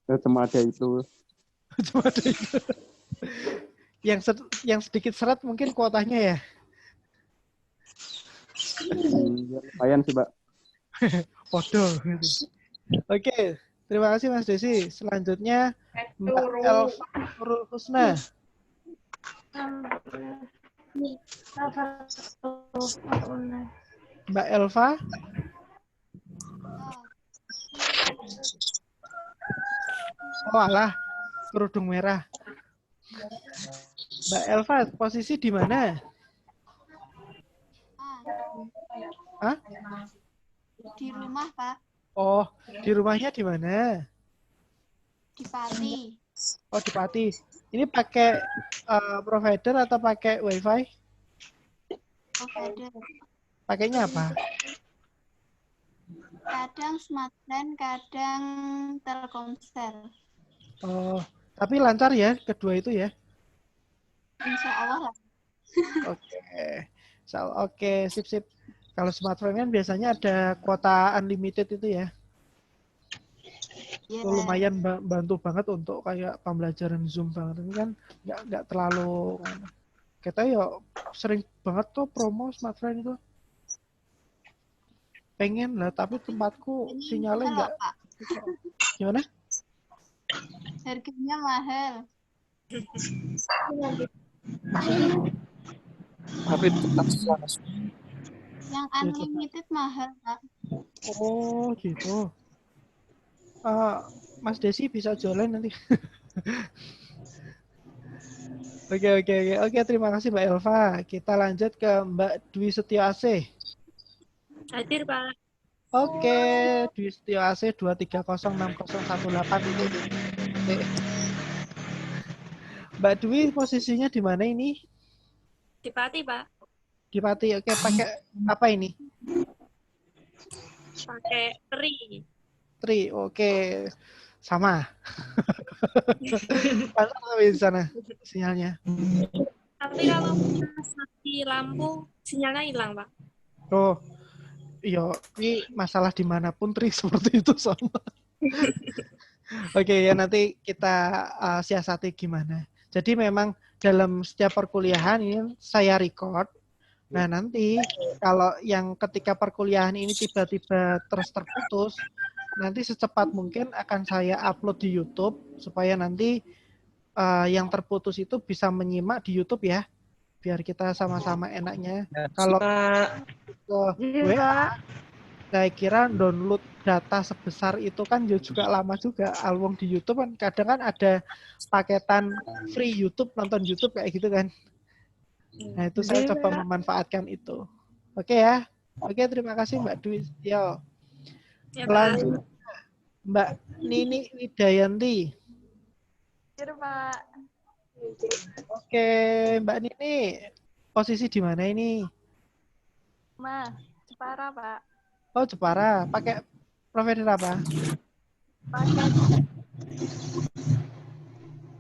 Ya, cuma ada itu. Cuma ada itu. Yang sedikit seret mungkin kuotanya ya. Ya, lumayan sih, Pak. Podo. Oke, terima kasih Mas Desi. Selanjutnya Mbak Elva Nurul Husna. Mbak Elva. Oh alah, kerudung merah. Mbak Elva, posisi di mana? Hah? Di rumah, Pak. Oh, di rumahnya di mana? Di Pati. Oh, di Pati. Ini pakai provider atau pakai WiFi? Provider. Pakainya apa? Kadang smartphone, kadang Telkomsel. Oh, tapi lancar ya kedua itu ya? Insya Allah lah. Oke. Oke, sip. Kalau smartphone kan biasanya ada kuota unlimited itu ya. Ya. Itu lumayan bantu banget untuk kayak pembelajaran Zoom banget. Ini kan nggak terlalu kita ya sering banget tuh promo smartphone itu. Pengen lah, tapi tempatku sinyalnya Mahal, nggak. Pak. Gimana? Harganya mahal. Tapi tetap Yang unlimited mahal, Pak. Oh gitu. Mas Desi bisa jualan nanti. Oke, terima kasih Mbak Elva. Kita lanjut ke Mbak Dwi Setiasih. Hadir, Pak. Oke, Dwi Setiasih 2306018 ini. Mbak Dwi posisinya di mana ini? Di Pati, Pak. Di Pati. Oke, pakai apa ini? Pakai teri. Tri. Oke. Sama. Mantap di sana sinyalnya. Tapi kalau mati lampu, sinyalnya hilang, Pak. Oh, iya. Ini masalah dimanapun Tri seperti itu sama. Oke, ya nanti kita siasati gimana. Jadi memang dalam setiap perkuliahan ini saya record. Nah, nanti kalau yang ketika perkuliahan ini tiba-tiba terus terputus, nanti secepat mungkin akan saya upload di YouTube supaya nanti yang terputus itu bisa menyimak di YouTube ya. Biar kita sama-sama enaknya. Kalau ke WA, saya kira download data sebesar itu kan juga lama juga. Album di YouTube kan kadang kan ada paketan free YouTube, nonton YouTube kayak gitu kan. Nah, itu saya coba memanfaatkan itu. Oke ya. Oke, terima kasih Mbak Dwi. Yo. Ya, Pak. Selanjutnya Mbak Nini Widayanti. Pak. Oke, Mbak Nini. Posisi di mana ini? Jepara, Pak. Oh, Jepara. Pakai provider apa?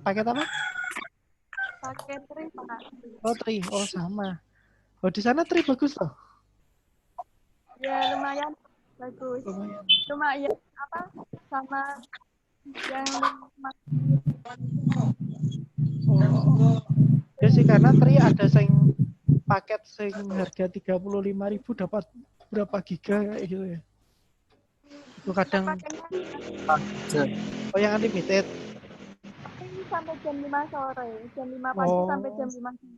Paket apa? Pakai Tri, Pak. Oh, Tri. Oh, sama. Oh, di sana Tri bagus loh. Ya, lumayan bagus. Lumayan. Cuma ya apa sama yang Oh. Ya sih, karena Tri ada sing paket sing harga 35.000 dapat berapa giga kayak gitu ya. Itu kadang oh yang unlimited. ini sampai jam 5 sore, jam 5 pagi sampai jam 5 sore.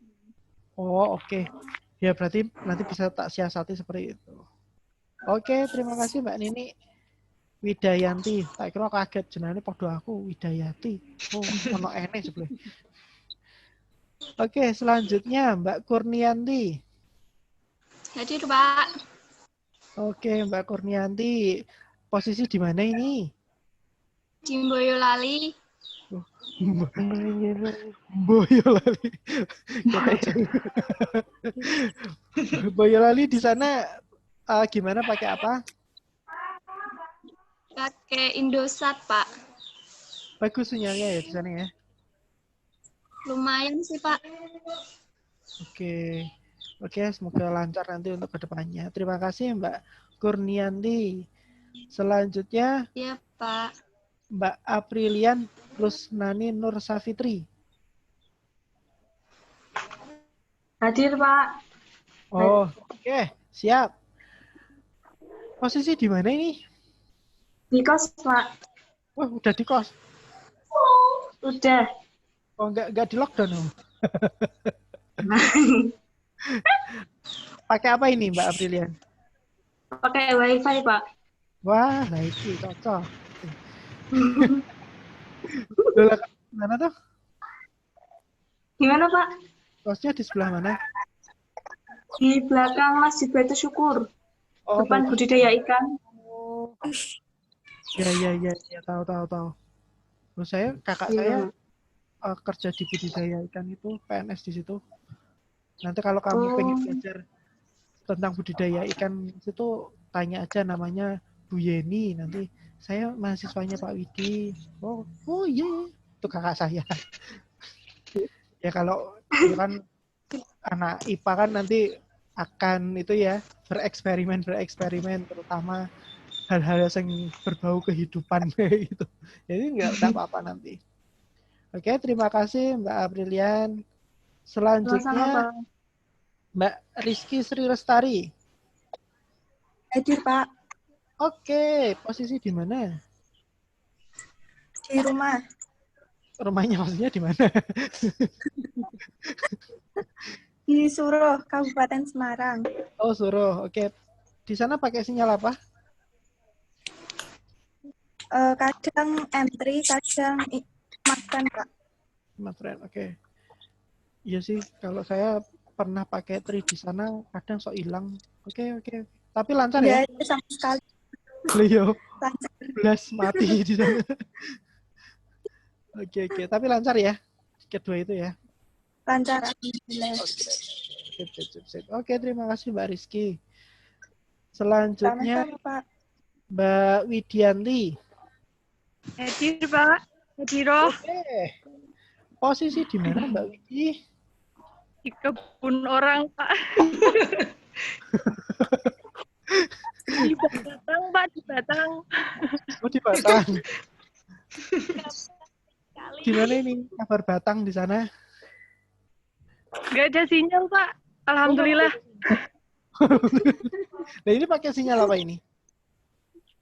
Oh, oke. Ya berarti nanti bisa tak siasati seperti itu. Oke, terima kasih Mbak Nini. Widayanti, tak kira kaget jenenge padha aku Widayati. Oh, ono ene sebelah. Oke, selanjutnya Mbak Kurnianti. Hadir, Pak. Oke, Mbak Kurnianti. Posisi di mana ini? Di Boyolali. Boyolali. Boyolali di sana gimana pakai apa? Pakai Indosat, Pak. Bagus sinyalnya ya di sana ya. Lumayan sih, Pak. Oke, semoga lancar nanti untuk kedepannya. Terima kasih Mbak Kurnianti. Selanjutnya Iya, Pak. Mbak Aprilian Rusnani Nur Safitri. Hadir, Pak. Oh, oke, siap. Posisi di mana ini? Di kos, Pak. Wah, udah di kos. Udah. Oh, enggak di lockdown. Oh. Pakai apa ini Mbak Aprilian? Pakai wifi, Pak. Wah, nah itu cocok. Dulu mana tuh? Gimana, Pak? Kosnya di sebelah mana? Di belakang Masjid Baitul Syukur. Oh, Depan budidaya ikan. Oh. Ya, tahu. Menurut saya kakak saya kerja di budidaya ikan itu PNS di situ. Nanti kalau kamu pengen belajar tentang budidaya ikan itu tanya aja namanya Bu Yeni. Nanti saya mahasiswanya Pak Widi. Oh iya, itu kakak saya. Ya kalau itu kan anak IPA kan nanti akan itu ya bereksperimen terutama hal-hal yang berbau kehidupan kayak gitu. Jadi nggak apa-apa nanti. Oke, terima kasih Mbak Aprilian. Selanjutnya Mbak Rizky Sri Lestari. Hadir, Pak. Oke, posisi di mana? Di rumah. Rumahnya maksudnya di mana? Di Suruh, Kabupaten Semarang. Oh, Suruh. Oke. Di sana pakai sinyal apa? Kadang M3, kadang Smartfren, Pak. Smartfren, oke. Iya sih, kalau saya pernah pakai tri di sana, kadang sok hilang. Oke. Tapi lancar ya? Nggak ada sama sekali. Beliau Lancar. belas mati di sana. Oke. Tapi lancar ya? Kedua itu ya? Lancar, alhamdulillah. Sip. Oke, terima kasih Mbak Rizky. Selanjutnya Sama-sama, Pak. Mbak Widianti. Hadir, Pak. Hadiroh. Oke. Posisi di mana Mbak Widi? Di kebun orang, Pak. Di Batang, Pak. Di Batang. Oh, di Batang. Sekali. Gimana ini kabar Batang di sana? Nggak ada sinyal, Pak. Alhamdulillah. Nah, ini pakai sinyal apa ini?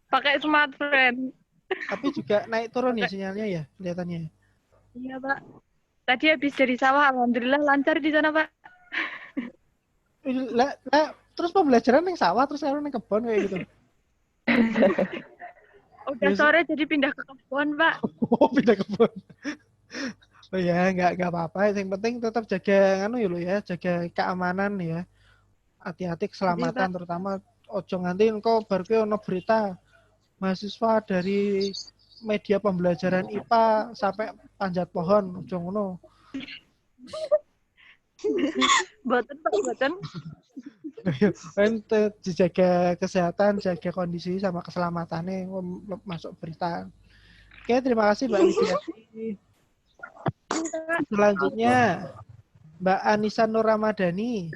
Pakai smartphone. Tapi juga naik turun ya sinyalnya ya, kelihatannya. Iya, Pak. Tadi habis dari sawah, alhamdulillah lancar di sana, Pak. Lah, terus pembelajaran yang sawah, terus sekarang yang kebun kayak gitu. Udah sore jadi pindah ke kebun, Pak. Oh, pindah kebun. Oh ya, nggak apa-apa. Yang penting tetap jaga jaga keamanan ya. Hati-hati keselamatan, terutama ojo nganti engko bar ono berita mahasiswa dari media pembelajaran IPA sampai panjat pohon, ojo ngono. Boten, Pak, boten. Kan dijaga kesehatan, jaga kondisi sama keselamatannya masuk berita. Oke, terima kasih Mbak Widianti. Selanjutnya Mbak Anissa Nur Ramadhani.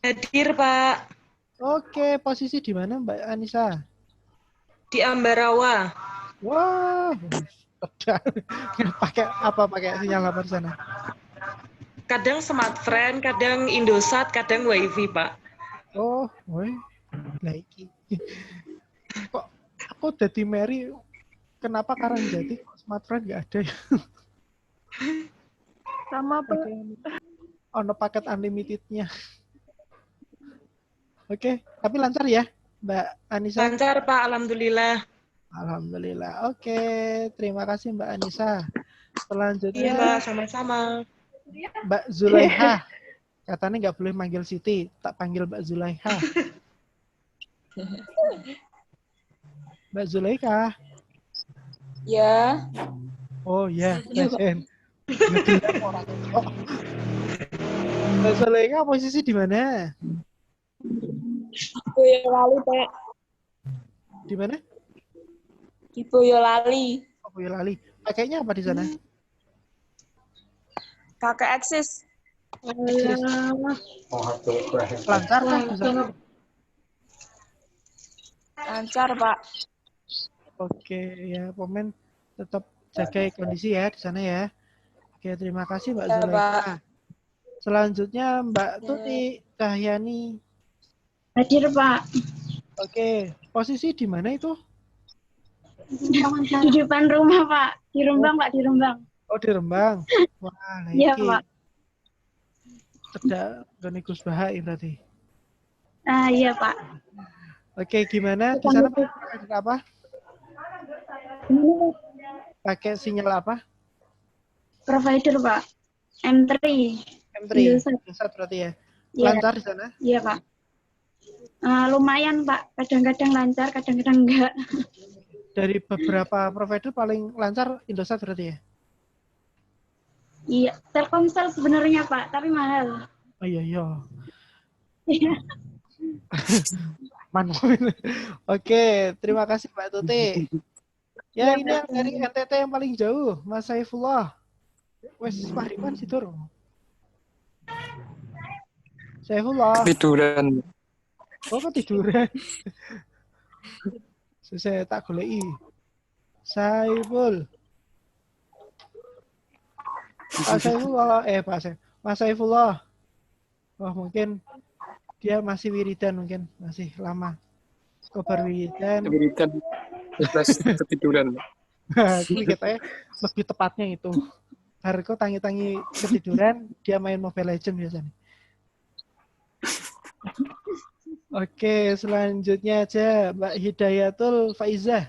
Hadir, Pak. Oke, posisi di mana Mbak Anissa? Di Ambarawa. Wah, pakai sinyal apa di sana? Kadang Smartfren, kadang Indosat, kadang WiFi, Pak. Oh, woi, lagi. Kok aku jadi Mary? Kenapa Karangjati kok Smartfren nggak ada ya? Sama, Pak. Ono paket unlimitednya. Oke, tapi lancar ya, Mbak Anissa? Lancar, Pak. Alhamdulillah. Alhamdulillah. Oke, terima kasih Mbak Anissa. Selanjutnya Iya, Pak. Sama-sama. Mbak Zulaiha. Katanya nggak boleh manggil Siti, tak panggil Mbak Zulaiha. Mbak Zulaiha. Ya. Oh ya, Mbak Zulaiha posisi di mana? Boyolali, Pak. Di mana? Di Boyolali. Oh, Boyolali. Pakainya apa di sana? Kakek eksis. Lancar kan di sana? Lancar, Pak. Oke, ya, Pomen tetap jaga kondisi ya di sana ya. Oke, terima kasih Mbak Ya, Zulaiha. Pak. Selanjutnya Mbak Tuti Cahyani. Hadir, Pak. Oke, posisi di mana itu? Di depan rumah, Pak. Di Rembang, Pak, di Rembang. Oh, di Rembang. Wah, Iya, lagi. Pak. Cedak Gani Gus Bahai berarti. Ah, iya, Pak. Oke, gimana di sana pakai apa? Pakai sinyal apa? Provider, Pak. M3. M3. Indosat. Indosat berarti ya. Iya. Lancar di sana? Iya, Pak. Lumayan, Pak. Kadang-kadang lancar, kadang-kadang enggak. dari beberapa provider paling lancar Indosat berarti ya? Iya, Telkomsel sebenarnya Pak, tapi mahal. Oh iya iya. Iya. Mantap. Oke, terima kasih Mbak Tuti. Ya ini yang dari NTT yang paling jauh, Mas Saifullah. Wes pariman sih tur. Saifullah. Tiduran. Oh ketiduran. Saya tak goleki. Saiful. Pak Saifullah, Mas Saifullah. Wah mungkin dia masih wiridan mungkin, masih lama. Kobar wiridan. Wiridan. Plus ketiduran. Ini katanya lebih tepatnya itu. Harko tangi-tangi ketiduran, dia main Mobile Legends biasanya. Oke, selanjutnya aja Mbak Hidayatul Faizah.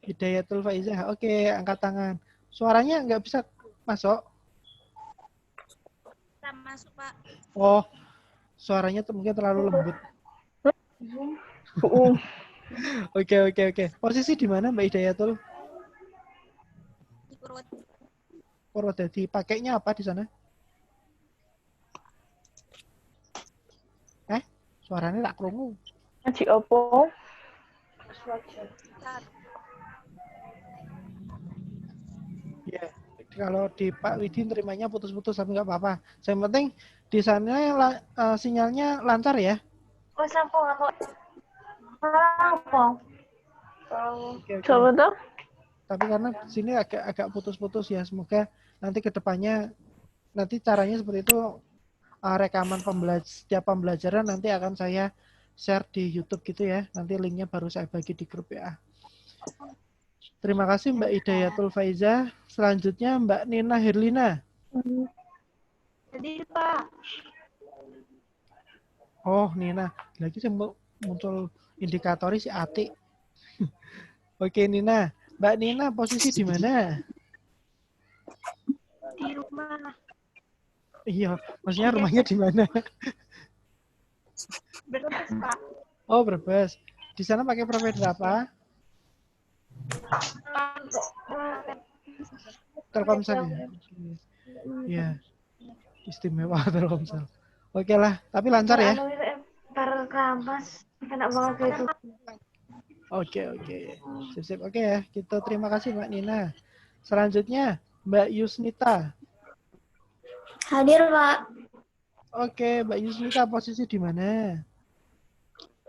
Hidayatul Faizah. Oke, angkat tangan. Suaranya nggak bisa masuk. Bisa masuk, Pak. Oh, suaranya mungkin terlalu lembut. Oke. Posisi di mana Mbak Hidayatul? Di Purwodadi. Purwodadi. Pakainya apa di sana? Suaranya tak krungu. Ngaji opo? Ya, kalau di Pak Widi terimanya putus-putus tapi nggak apa-apa. Yang penting di sana sinyalnya lancar ya. Oh, sampung aku. Sampung. Oke. Coba tuh. Tapi karena di sini agak putus-putus ya. Semoga nanti ke depannya nanti caranya seperti itu, rekaman setiap pembelajaran nanti akan saya share di YouTube gitu ya. Nanti linknya baru saya bagi di grup ya. Terima kasih Mbak Hidayatul Faizah. Selanjutnya Mbak Nina Herlina. Jadi Pak. Oh Nina, lagi saya muncul indikator si Ati. Oke Nina, Mbak Nina posisi di mana? Di rumah. Iya, maksudnya rumahnya di mana? Brebes Pak. Oh Brebes. Di sana pakai provider apa? Telkomsel ya. Iya. Istimewa Telkomsel. Oke lah, tapi lancar ya. Bareng kampas. Enak banget itu. Oke. Sip. Oke ya, kita terima kasih Mbak Nina. Selanjutnya Mbak Yusnita. Hadir Pak, Oke, Mbak Yusnita posisi di mana?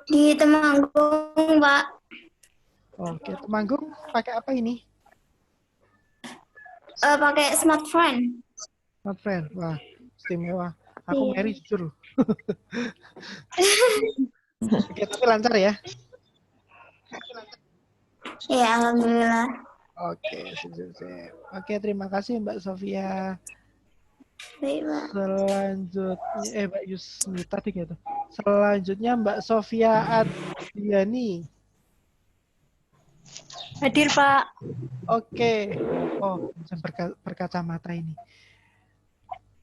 di Temanggung Pak. Oke, Temanggung pakai apa ini? Pakai smartphone. Smartphone. Wah, istimewa. Aku Iya. Mary jujur. Oke, tapi lancar ya? Ya alhamdulillah. Oke, sip. Oke, terima kasih Mbak Sofia. Baik Pak. Selanjutnya, Mbak Yusnita gitu. Selanjutnya Mbak Sofia Adriani. Hadir, Pak. Oke. Oh, bisa berkacamata ini.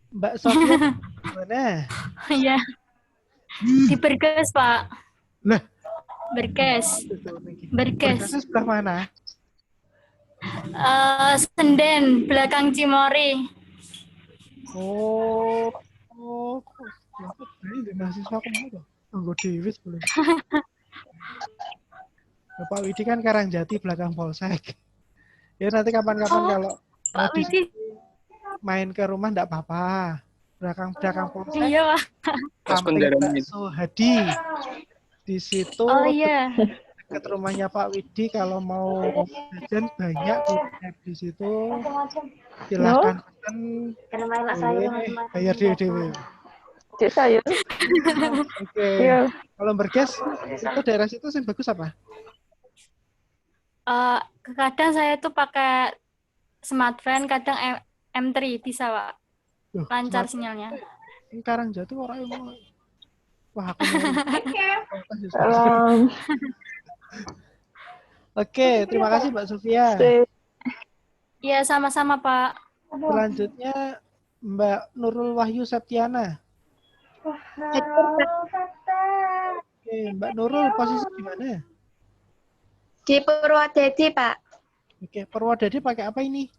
Mbak Sofia mana? Iya. Di Berkes, Pak. Lah, Berkes. Berkesnya sebelah mana? Senden, belakang Cimory. Oh, ini mahasiswa kamu tuh. Tunggu Davis boleh. Bapak Widi kan Karangjati belakang Polsek. Ya nanti kapan-kapan kalau mau Pak Widi. main ke rumah enggak apa-apa. Belakang Polsek. Iya, Pak. Samping Bakso Hadi. Di situ Oh iya. dekat rumahnya Pak Widi kalau mau jajan banyak kuliner di situ. Silahkan pesen. Karena main sayur macam-macam. Bayar dewe. Cek sayur. Oke. Iya. Kalau Berkes, itu daerah situ yang bagus apa? Kadang saya tuh pakai smartphone, kadang M3 bisa, Pak. Loh, Lancar sinyalnya. Ini Karangjati orang yang wah aku mau. Salam. Oke, terima kasih Mbak Sofia. Iya, sama-sama, Pak. Selanjutnya Mbak Nurul Wahyu Septiana. Halo, Kata. Oke, Mbak Nurul posisi di mana? Di Purwodadi, Pak. Oke, Purwodadi pakai apa ini?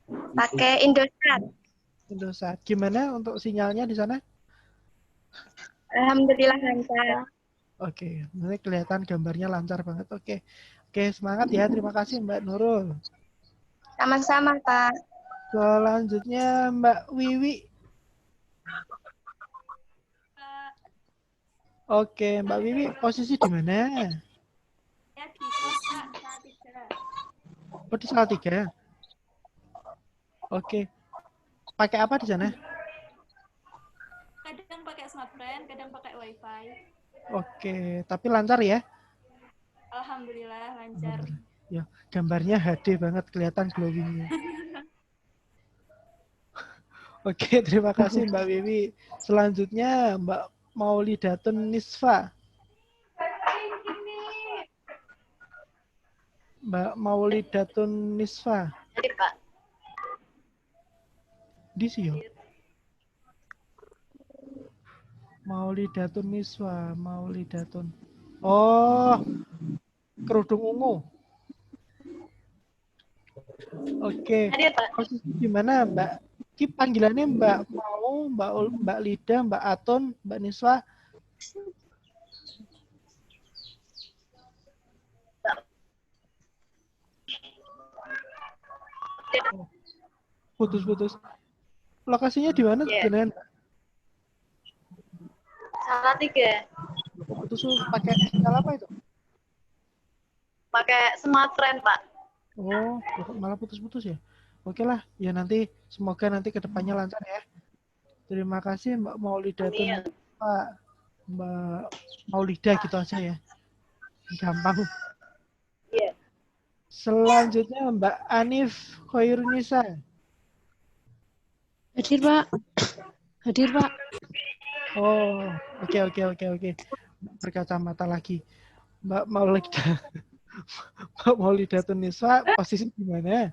Pakai Indosat. Indosat. Gimana untuk sinyalnya di sana? Alhamdulillah lancar. Oke, nanti kelihatan gambarnya lancar banget. Oke. Oke, semangat ya. Terima kasih Mbak Nurul. Sama-sama, Pak. Selanjutnya Mbak Wiwi. Oke, Mbak Wiwi posisi di mana? Ya, di kelas, Pak. Saat 3. Oh, di salah 3. Oke. Pakai apa di sana? Kadang pakai smartphone, kadang pakai wifi. Oke, tapi lancar ya? Alhamdulillah lancar. Ya, gambarnya HD banget, kelihatan glowingnya. Oke, terima kasih Mbak Wiwi. Selanjutnya Mbak Maulidatun Nisfa. Mbak Maulidatun Nisfa. Jadi, Pak. Di sini. Maulidatun Niswa, Maulidatun. Oh, kerudung ungu. Oke. Hadir, Pak. Posisi di mana, Mbak? Ki panggilannya Mbak Mau, Mbak Lida, Mbak Atun, Mbak Niswa. Putus-putus. Lokasinya di mana? Iya. Jenengan? Salah 3. Putus pakai sinyal apa itu? Pakai smartphone, Pak. Oh, kok malah putus-putus ya? Oke lah, ya nanti semoga nanti kedepannya lancar ya. Terima kasih Mbak Maulidatun, Amin. Pak Mbak Maulida gitu aja ya. Gampang. Iya. Selanjutnya Mbak Anif Khairunisa. Hadir, Pak. Hadir, Pak. Oh, oke. Berkacamata lagi. Mbak Maulida. Mbak Maulidatun Nisa, posisi di mana?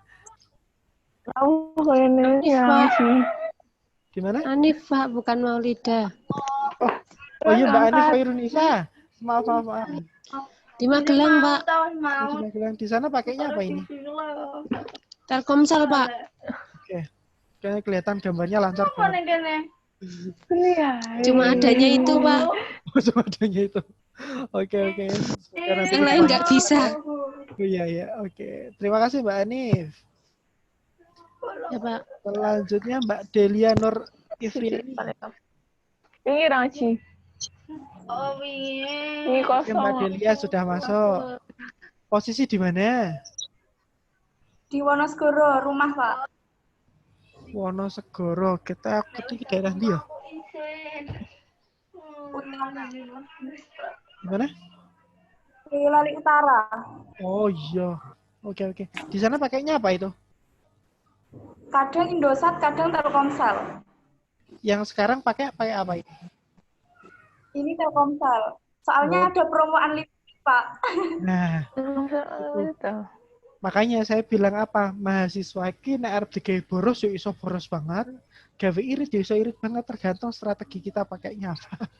Tahu kayaknya ya sih. Di mana? Anif, Pak, bukan Maulida. Oh iya, Mbak Anif Khairunisa. Maaf. Di Magelang, Pak. Di sana pakainya apa ini? Telkomsel, Pak. Oke. Kayaknya kelihatan gambarnya lancar banget. Cuma adanya itu, Pak. Cuma adanya itu. Oke. Yang lain nggak bisa. Oh, iya. Oke. Terima kasih Mbak Anif. Ya, Pak. Selanjutnya Mbak Delia Nur Ifriani. Ini Ranci. Oh, iya. Ini Oke, Mbak kosong. Delia sudah masuk. Posisi di mana? Di Wonosegoro, rumah, Pak. Wonosegoro. Kita ke daerah dia. Gimana? Boyolali Utara. Oh iya. Oke. Di sana pakainya apa itu? Kadang Indosat, kadang Telkomsel. Yang sekarang pakai apa itu? Ini Telkomsel. Soalnya ada promo unlimited, Pak. Nah, makanya saya bilang apa? Mahasiswa iki nek arep digawe boros yo iso boros banget. Gawe irit yo iso irit banget, tergantung strategi kita pakainya apa.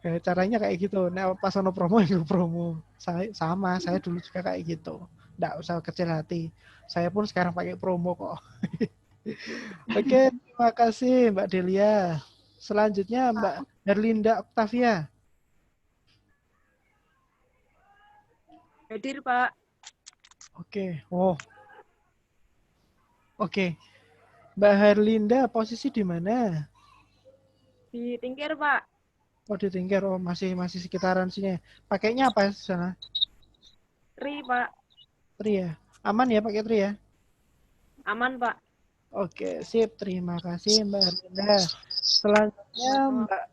Ya, caranya kayak gitu. Nek pas ono promo yo promo. Saya dulu juga kayak gitu. Nggak usah kecil hati. Saya pun sekarang pakai promo kok. Oke, terima kasih Mbak Delia. Selanjutnya Mbak Herlinda Octavia. Hadir, Pak. Oke. Oke. Mbak Herlinda posisi di mana? Di Tingkir, Pak. Oh, di Tingkir. Oh, masih sekitaran sini. Pakainya apa di sana? Tri, Pak. Tri ya. Aman ya pakai tri ya? Aman, Pak. Oke, sip. Terima kasih Mbak Herlinda. Selanjutnya Mbak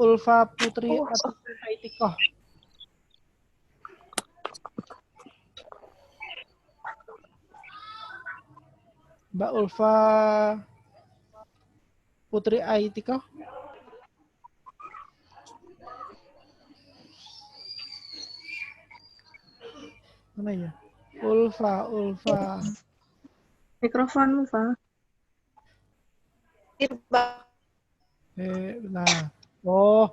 Ulfa Putri atau Aitikoh. Mbak Ulfa Putri Aitikoh. Mana ya? Ulfa. Mikrofon, Pak. Nah. Oh,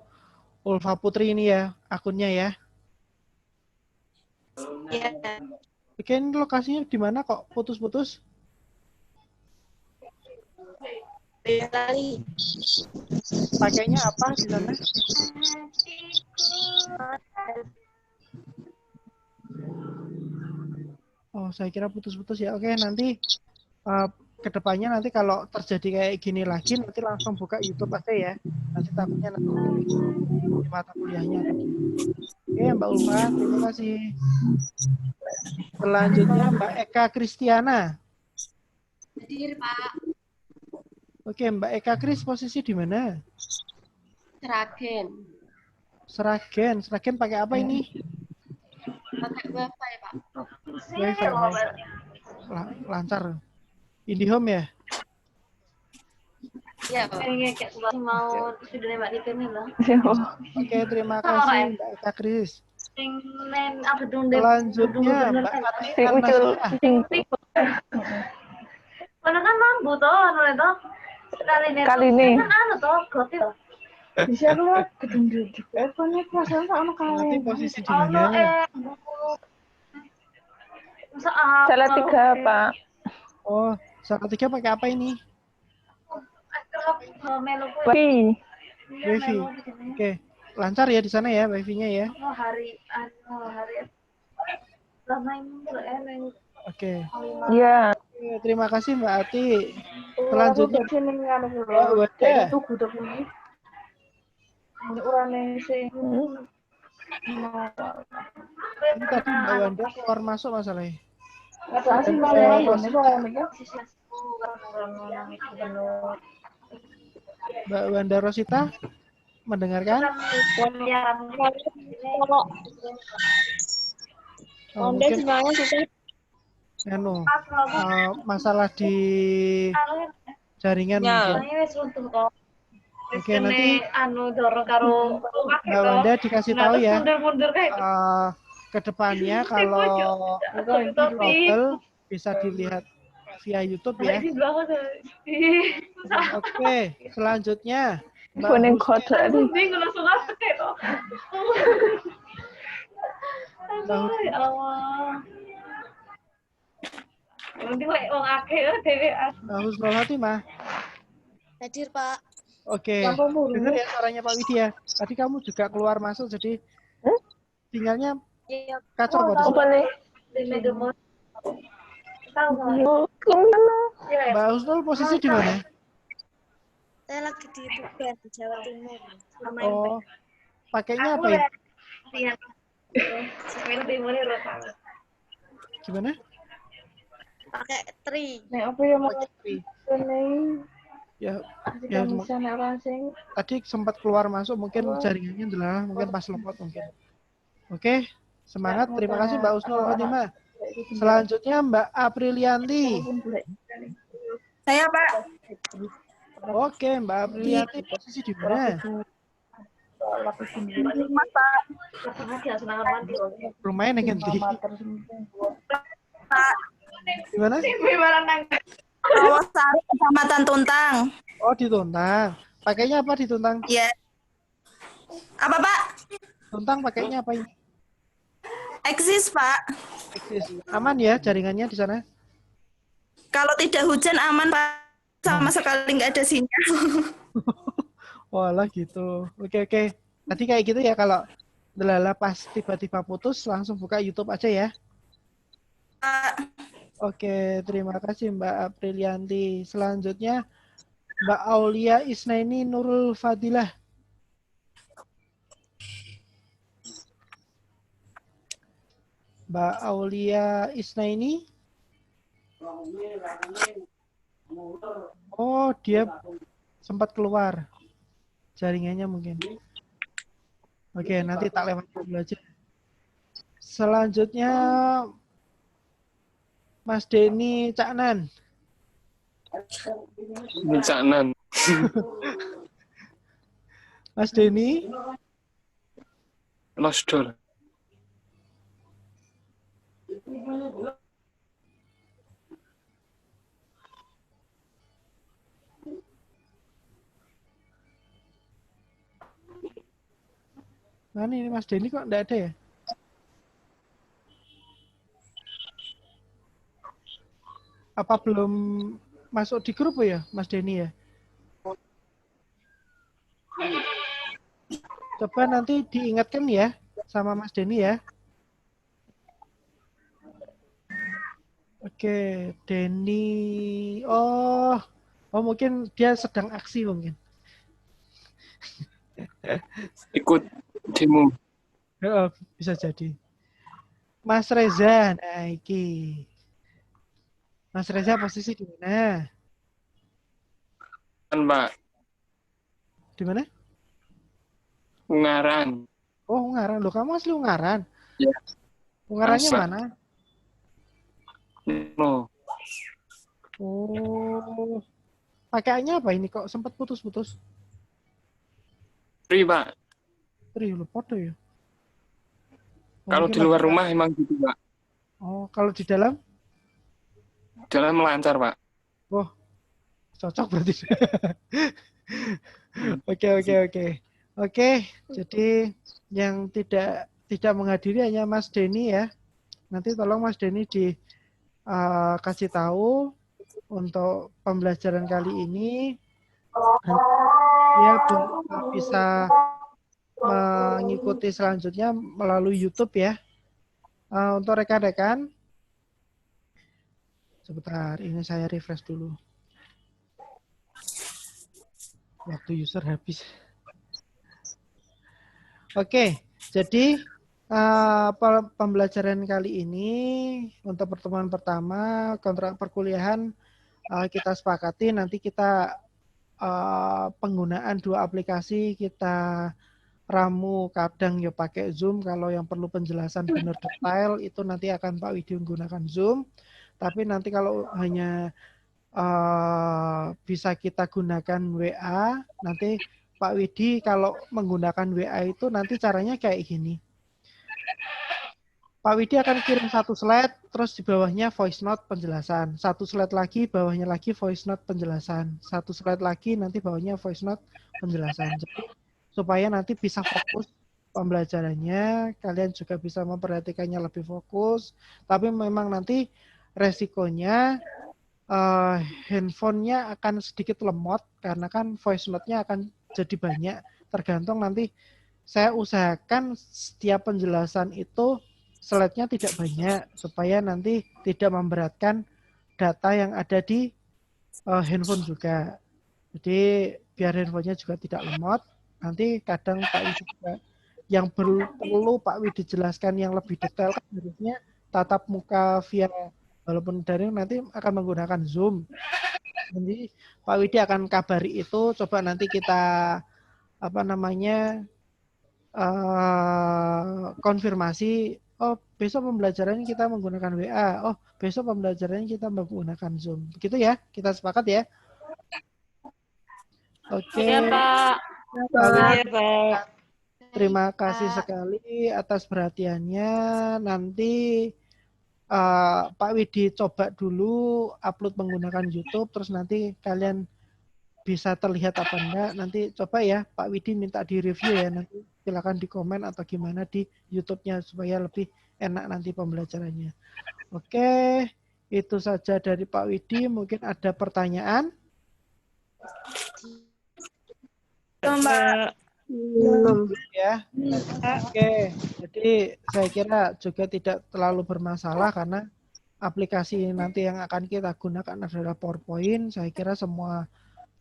Ulfa Putri ini ya akunnya ya. Iya. Oke, ini lokasinya di mana kok putus-putus? Kali. Pakainya apa di sana? Oh, saya kira putus-putus ya. Oke, nanti kedepannya nanti kalau terjadi kayak gini lagi, nanti langsung buka YouTube aja ya. Nanti takutnya nanti di mata kuliahnya. Oke, Mbak Ulfa, terima kasih. Selanjutnya Mbak Eka Kristiana. Hadir, Pak. Oke, Mbak Eka Kris posisi di mana? Seragen. Seragen. Seragen pakai apa ini? Pakai wifi, Pak. Wifi. Lancar. IndiHome ya? Iya, Pak. Kayak mau sudah Mbak Nika nih loh. Oke, terima kasih Mbak Eka Kris. Selanjutnya Mbak Ati Anasya. Mana kan mampu toh, anu itu. Kali ini. Kan anu toh, gotil. Bisa keluar gedung duduk. Konek perasaan tak ono Nanti kali. posisi di mana? Salah 3, Pak. Oh, salah 3 pakai apa ini? Wi. Wifi. Oke, lancar ya di sana ya wifi-nya ya. Hari. Lama ini Oke. Iya. Oke, terima kasih Mbak Ati. Selanjutnya Mbak Wada. Ini tadi Mbak Wanda keluar masuk masalahnya. Mbak Wanda Rosita mendengarkan? Oh, mungkin masalah di jaringan mungkin. Oke, nanti Mbak Wanda dikasih tahu ya. Kedepannya kalau trouble bisa dilihat via YouTube ya. Oke, selanjutnya Kuning kotak nih. Mbak Husnul Khotimah. Hadir, Pak. Oke, dengar ya suaranya Pak Widya. Tadi kamu juga keluar masuk, jadi sinyalnya kacau kok. Apa nih? Mbak Husnul posisi di mana? Saya lagi di Tuban, Jawa Timur. Oh, pakainya apa ya? Gimana? Pakai tri. Apa yang mau Ya, tadi sempat keluar masuk, mungkin jaringannya adalah mungkin pas lemot mungkin. Oke, semangat. Terima kasih Mbak Husnul Khotimah. Selanjutnya Mbak Aprilianti. Saya, Pak. Oke, Mbak Aprilianti posisi di mana? Lumayan ya ganti. Gimana? Rawasari, Kecamatan Tuntang. Oh, di Tuntang. Pakainya apa di Tuntang? Iya. Apa, Pak? Tuntang pakainya apa ini? Eksis, Pak. Eksis. Aman ya jaringannya di sana? Kalau tidak hujan aman, Pak. Sama sekali nggak ada sinyal. Walah gitu. Oke. Nanti kayak gitu ya kalau delala pas tiba-tiba putus langsung buka YouTube aja ya. Oke, terima kasih Mbak Aprilianti. Selanjutnya Mbak Aulia Isnaini Nurul Fadilah. Mbak Aulia Isnaini. Oh, dia sempat keluar. Jaringannya mungkin. Oke, nanti tak lewat dulu aja. Selanjutnya Mas Denny Caknan. Caknan. Mas Denny. Lost door. Mana ini Mas Denny kok enggak ada ya? Apa belum masuk di grup ya, Mas Denny ya? Coba nanti diingatkan ya sama Mas Denny ya. Oke, Denny. Oh, mungkin dia sedang aksi mungkin. Ikut demo. Oh, bisa jadi. Mas Reza, nah iki. Mas Reza posisi di mana? Kan, Pak. Di mana? Ungaran. Oh, Ungaran. Loh, kamu asli Ungaran? Ya. Ungarannya Masa. mana? No. Oh. Pakaiannya apa ini kok sempat putus-putus? Free, Pak. Lu foto ya? Oh, Kalau mungkin di luar lagi- rumah emang gitu, Pak. Oh, kalau di dalam? Dalam lancar, Pak. Oh, cocok berarti. Oke. Oke, jadi yang tidak menghadiri hanya Mas Denny ya. Nanti tolong Mas Denny kasih tahu untuk pembelajaran kali ini. Ya bisa mengikuti selanjutnya melalui YouTube ya. Untuk rekan-rekan, sebentar, ini saya refresh dulu. Waktu user habis. Oke, jadi pembelajaran kali ini untuk pertemuan pertama kontrak perkuliahan kita sepakati nanti kita penggunaan dua aplikasi, kita ramu kadang ya pakai Zoom, kalau yang perlu penjelasan benar detail itu nanti akan Pak Widi menggunakan Zoom. Tapi nanti kalau hanya bisa kita gunakan WA, nanti Pak Widi kalau menggunakan WA itu nanti caranya kayak gini. Pak Widi akan kirim satu slide, terus di bawahnya voice note penjelasan. Satu slide lagi, bawahnya lagi voice note penjelasan. Satu slide lagi, nanti bawahnya voice note penjelasan. Jadi, supaya nanti bisa fokus pembelajarannya, kalian juga bisa memperhatikannya lebih fokus. Tapi memang nanti resikonya handphonenya akan sedikit lemot, karena kan voice note-nya akan jadi banyak. Tergantung nanti saya usahakan setiap penjelasan itu slide-nya tidak banyak, supaya nanti tidak memberatkan data yang ada di handphone juga. Jadi biar handphonenya juga tidak lemot. Nanti kadang Pak Widi juga yang perlu Pak Widi jelaskan yang lebih detail kan harusnya tatap muka via walaupun daring nanti akan menggunakan Zoom. Jadi Pak Widi akan kabari itu. Coba nanti kita konfirmasi. Oh, besok pembelajarannya kita menggunakan WA. Oh, besok pembelajarannya kita menggunakan Zoom. Begitu ya? Kita sepakat ya? Oke. Iya, Pak. Iya, Pak. Terima kasih sekali atas perhatiannya. Nanti Pak Widi coba dulu upload menggunakan YouTube, terus nanti kalian bisa terlihat apa enggak. Nanti coba ya, Pak Widi minta di-review ya. Nanti silakan di komen atau gimana di YouTube-nya supaya lebih enak nanti pembelajarannya. Oke, itu saja dari Pak Widi. Mungkin ada pertanyaan? Mbak. Ya. Oke, jadi saya kira juga tidak terlalu bermasalah karena aplikasi nanti yang akan kita gunakan adalah PowerPoint. Saya kira semua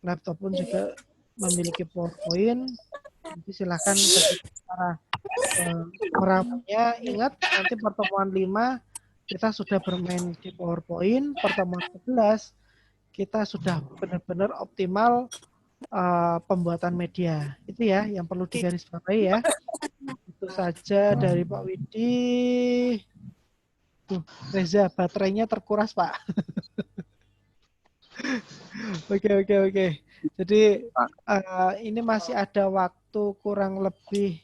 laptop pun juga memiliki PowerPoint. Nanti silahkan cara meramunya. Ingat nanti pertemuan 5 kita sudah bermain di PowerPoint. Pertemuan 11 kita sudah benar-benar optimal pembuatan media. Itu ya yang perlu digarisbawahi ya. Itu saja dari Pak Widi. Reza, baterainya terkuras, Pak. Oke. Jadi ini masih ada waktu kurang lebih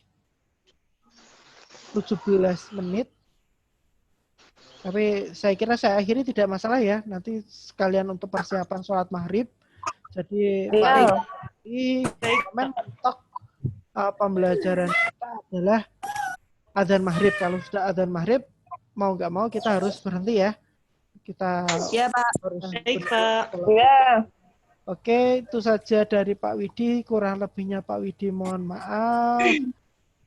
17 menit. Tapi saya kira saya akhiri tidak masalah ya. Nanti sekalian untuk persiapan sholat maghrib. Jadi Pak Widi komen mentok pembelajaran kita adalah adzan maghrib. Kalau sudah adzan maghrib, mau nggak mau kita harus berhenti ya. Kita Ya, Pak. harus Baik, Pak. Ya. Oke, itu saja dari Pak Widi. Kurang lebihnya Pak Widi mohon maaf.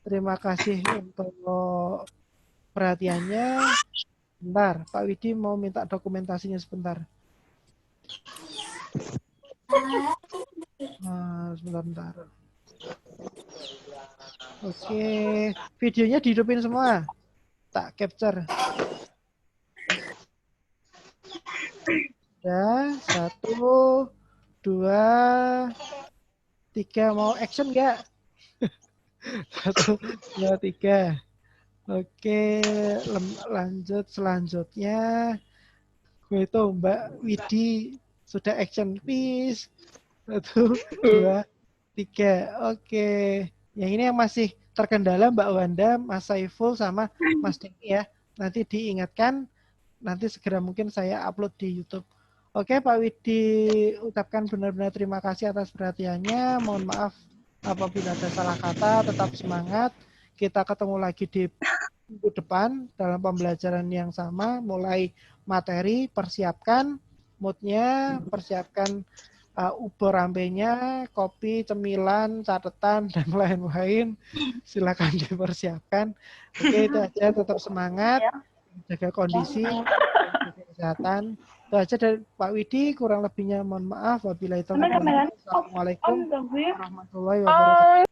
Terima kasih untuk perhatiannya. Bentar, Pak Widi mau minta dokumentasinya sebentar. Sebentar. Oke, videonya dihidupin semua. Tak capture. Ya, 1, 2, 3. Mau action nggak? 1, 2, 3. Oke, lanjut selanjutnya. Gue itu Mbak Widi sudah action, please. 1, 2, 3. Oke. Yang ini yang masih terkendala Mbak Wanda, Mas Saiful, sama Mas Denny ya. Nanti diingatkan, nanti segera mungkin saya upload di YouTube. Oke, Pak Widi ucapkan benar-benar terima kasih atas perhatiannya. Mohon maaf apabila ada salah kata, tetap semangat. Kita ketemu lagi di minggu depan dalam pembelajaran yang sama, mulai materi, persiapkan moodnya, persiapkan ubur ambenya, kopi, cemilan, catatan, dan lain-lain. Silakan dipersiapkan. Oke, itu aja. Tetap semangat, jaga kondisi, jaga kesehatan. Itu aja dari Pak Widi. Kurang lebihnya mohon maaf. Wabillahi taufiq wal hidayah. Assalamualaikum warahmatullahi wabarakatuh.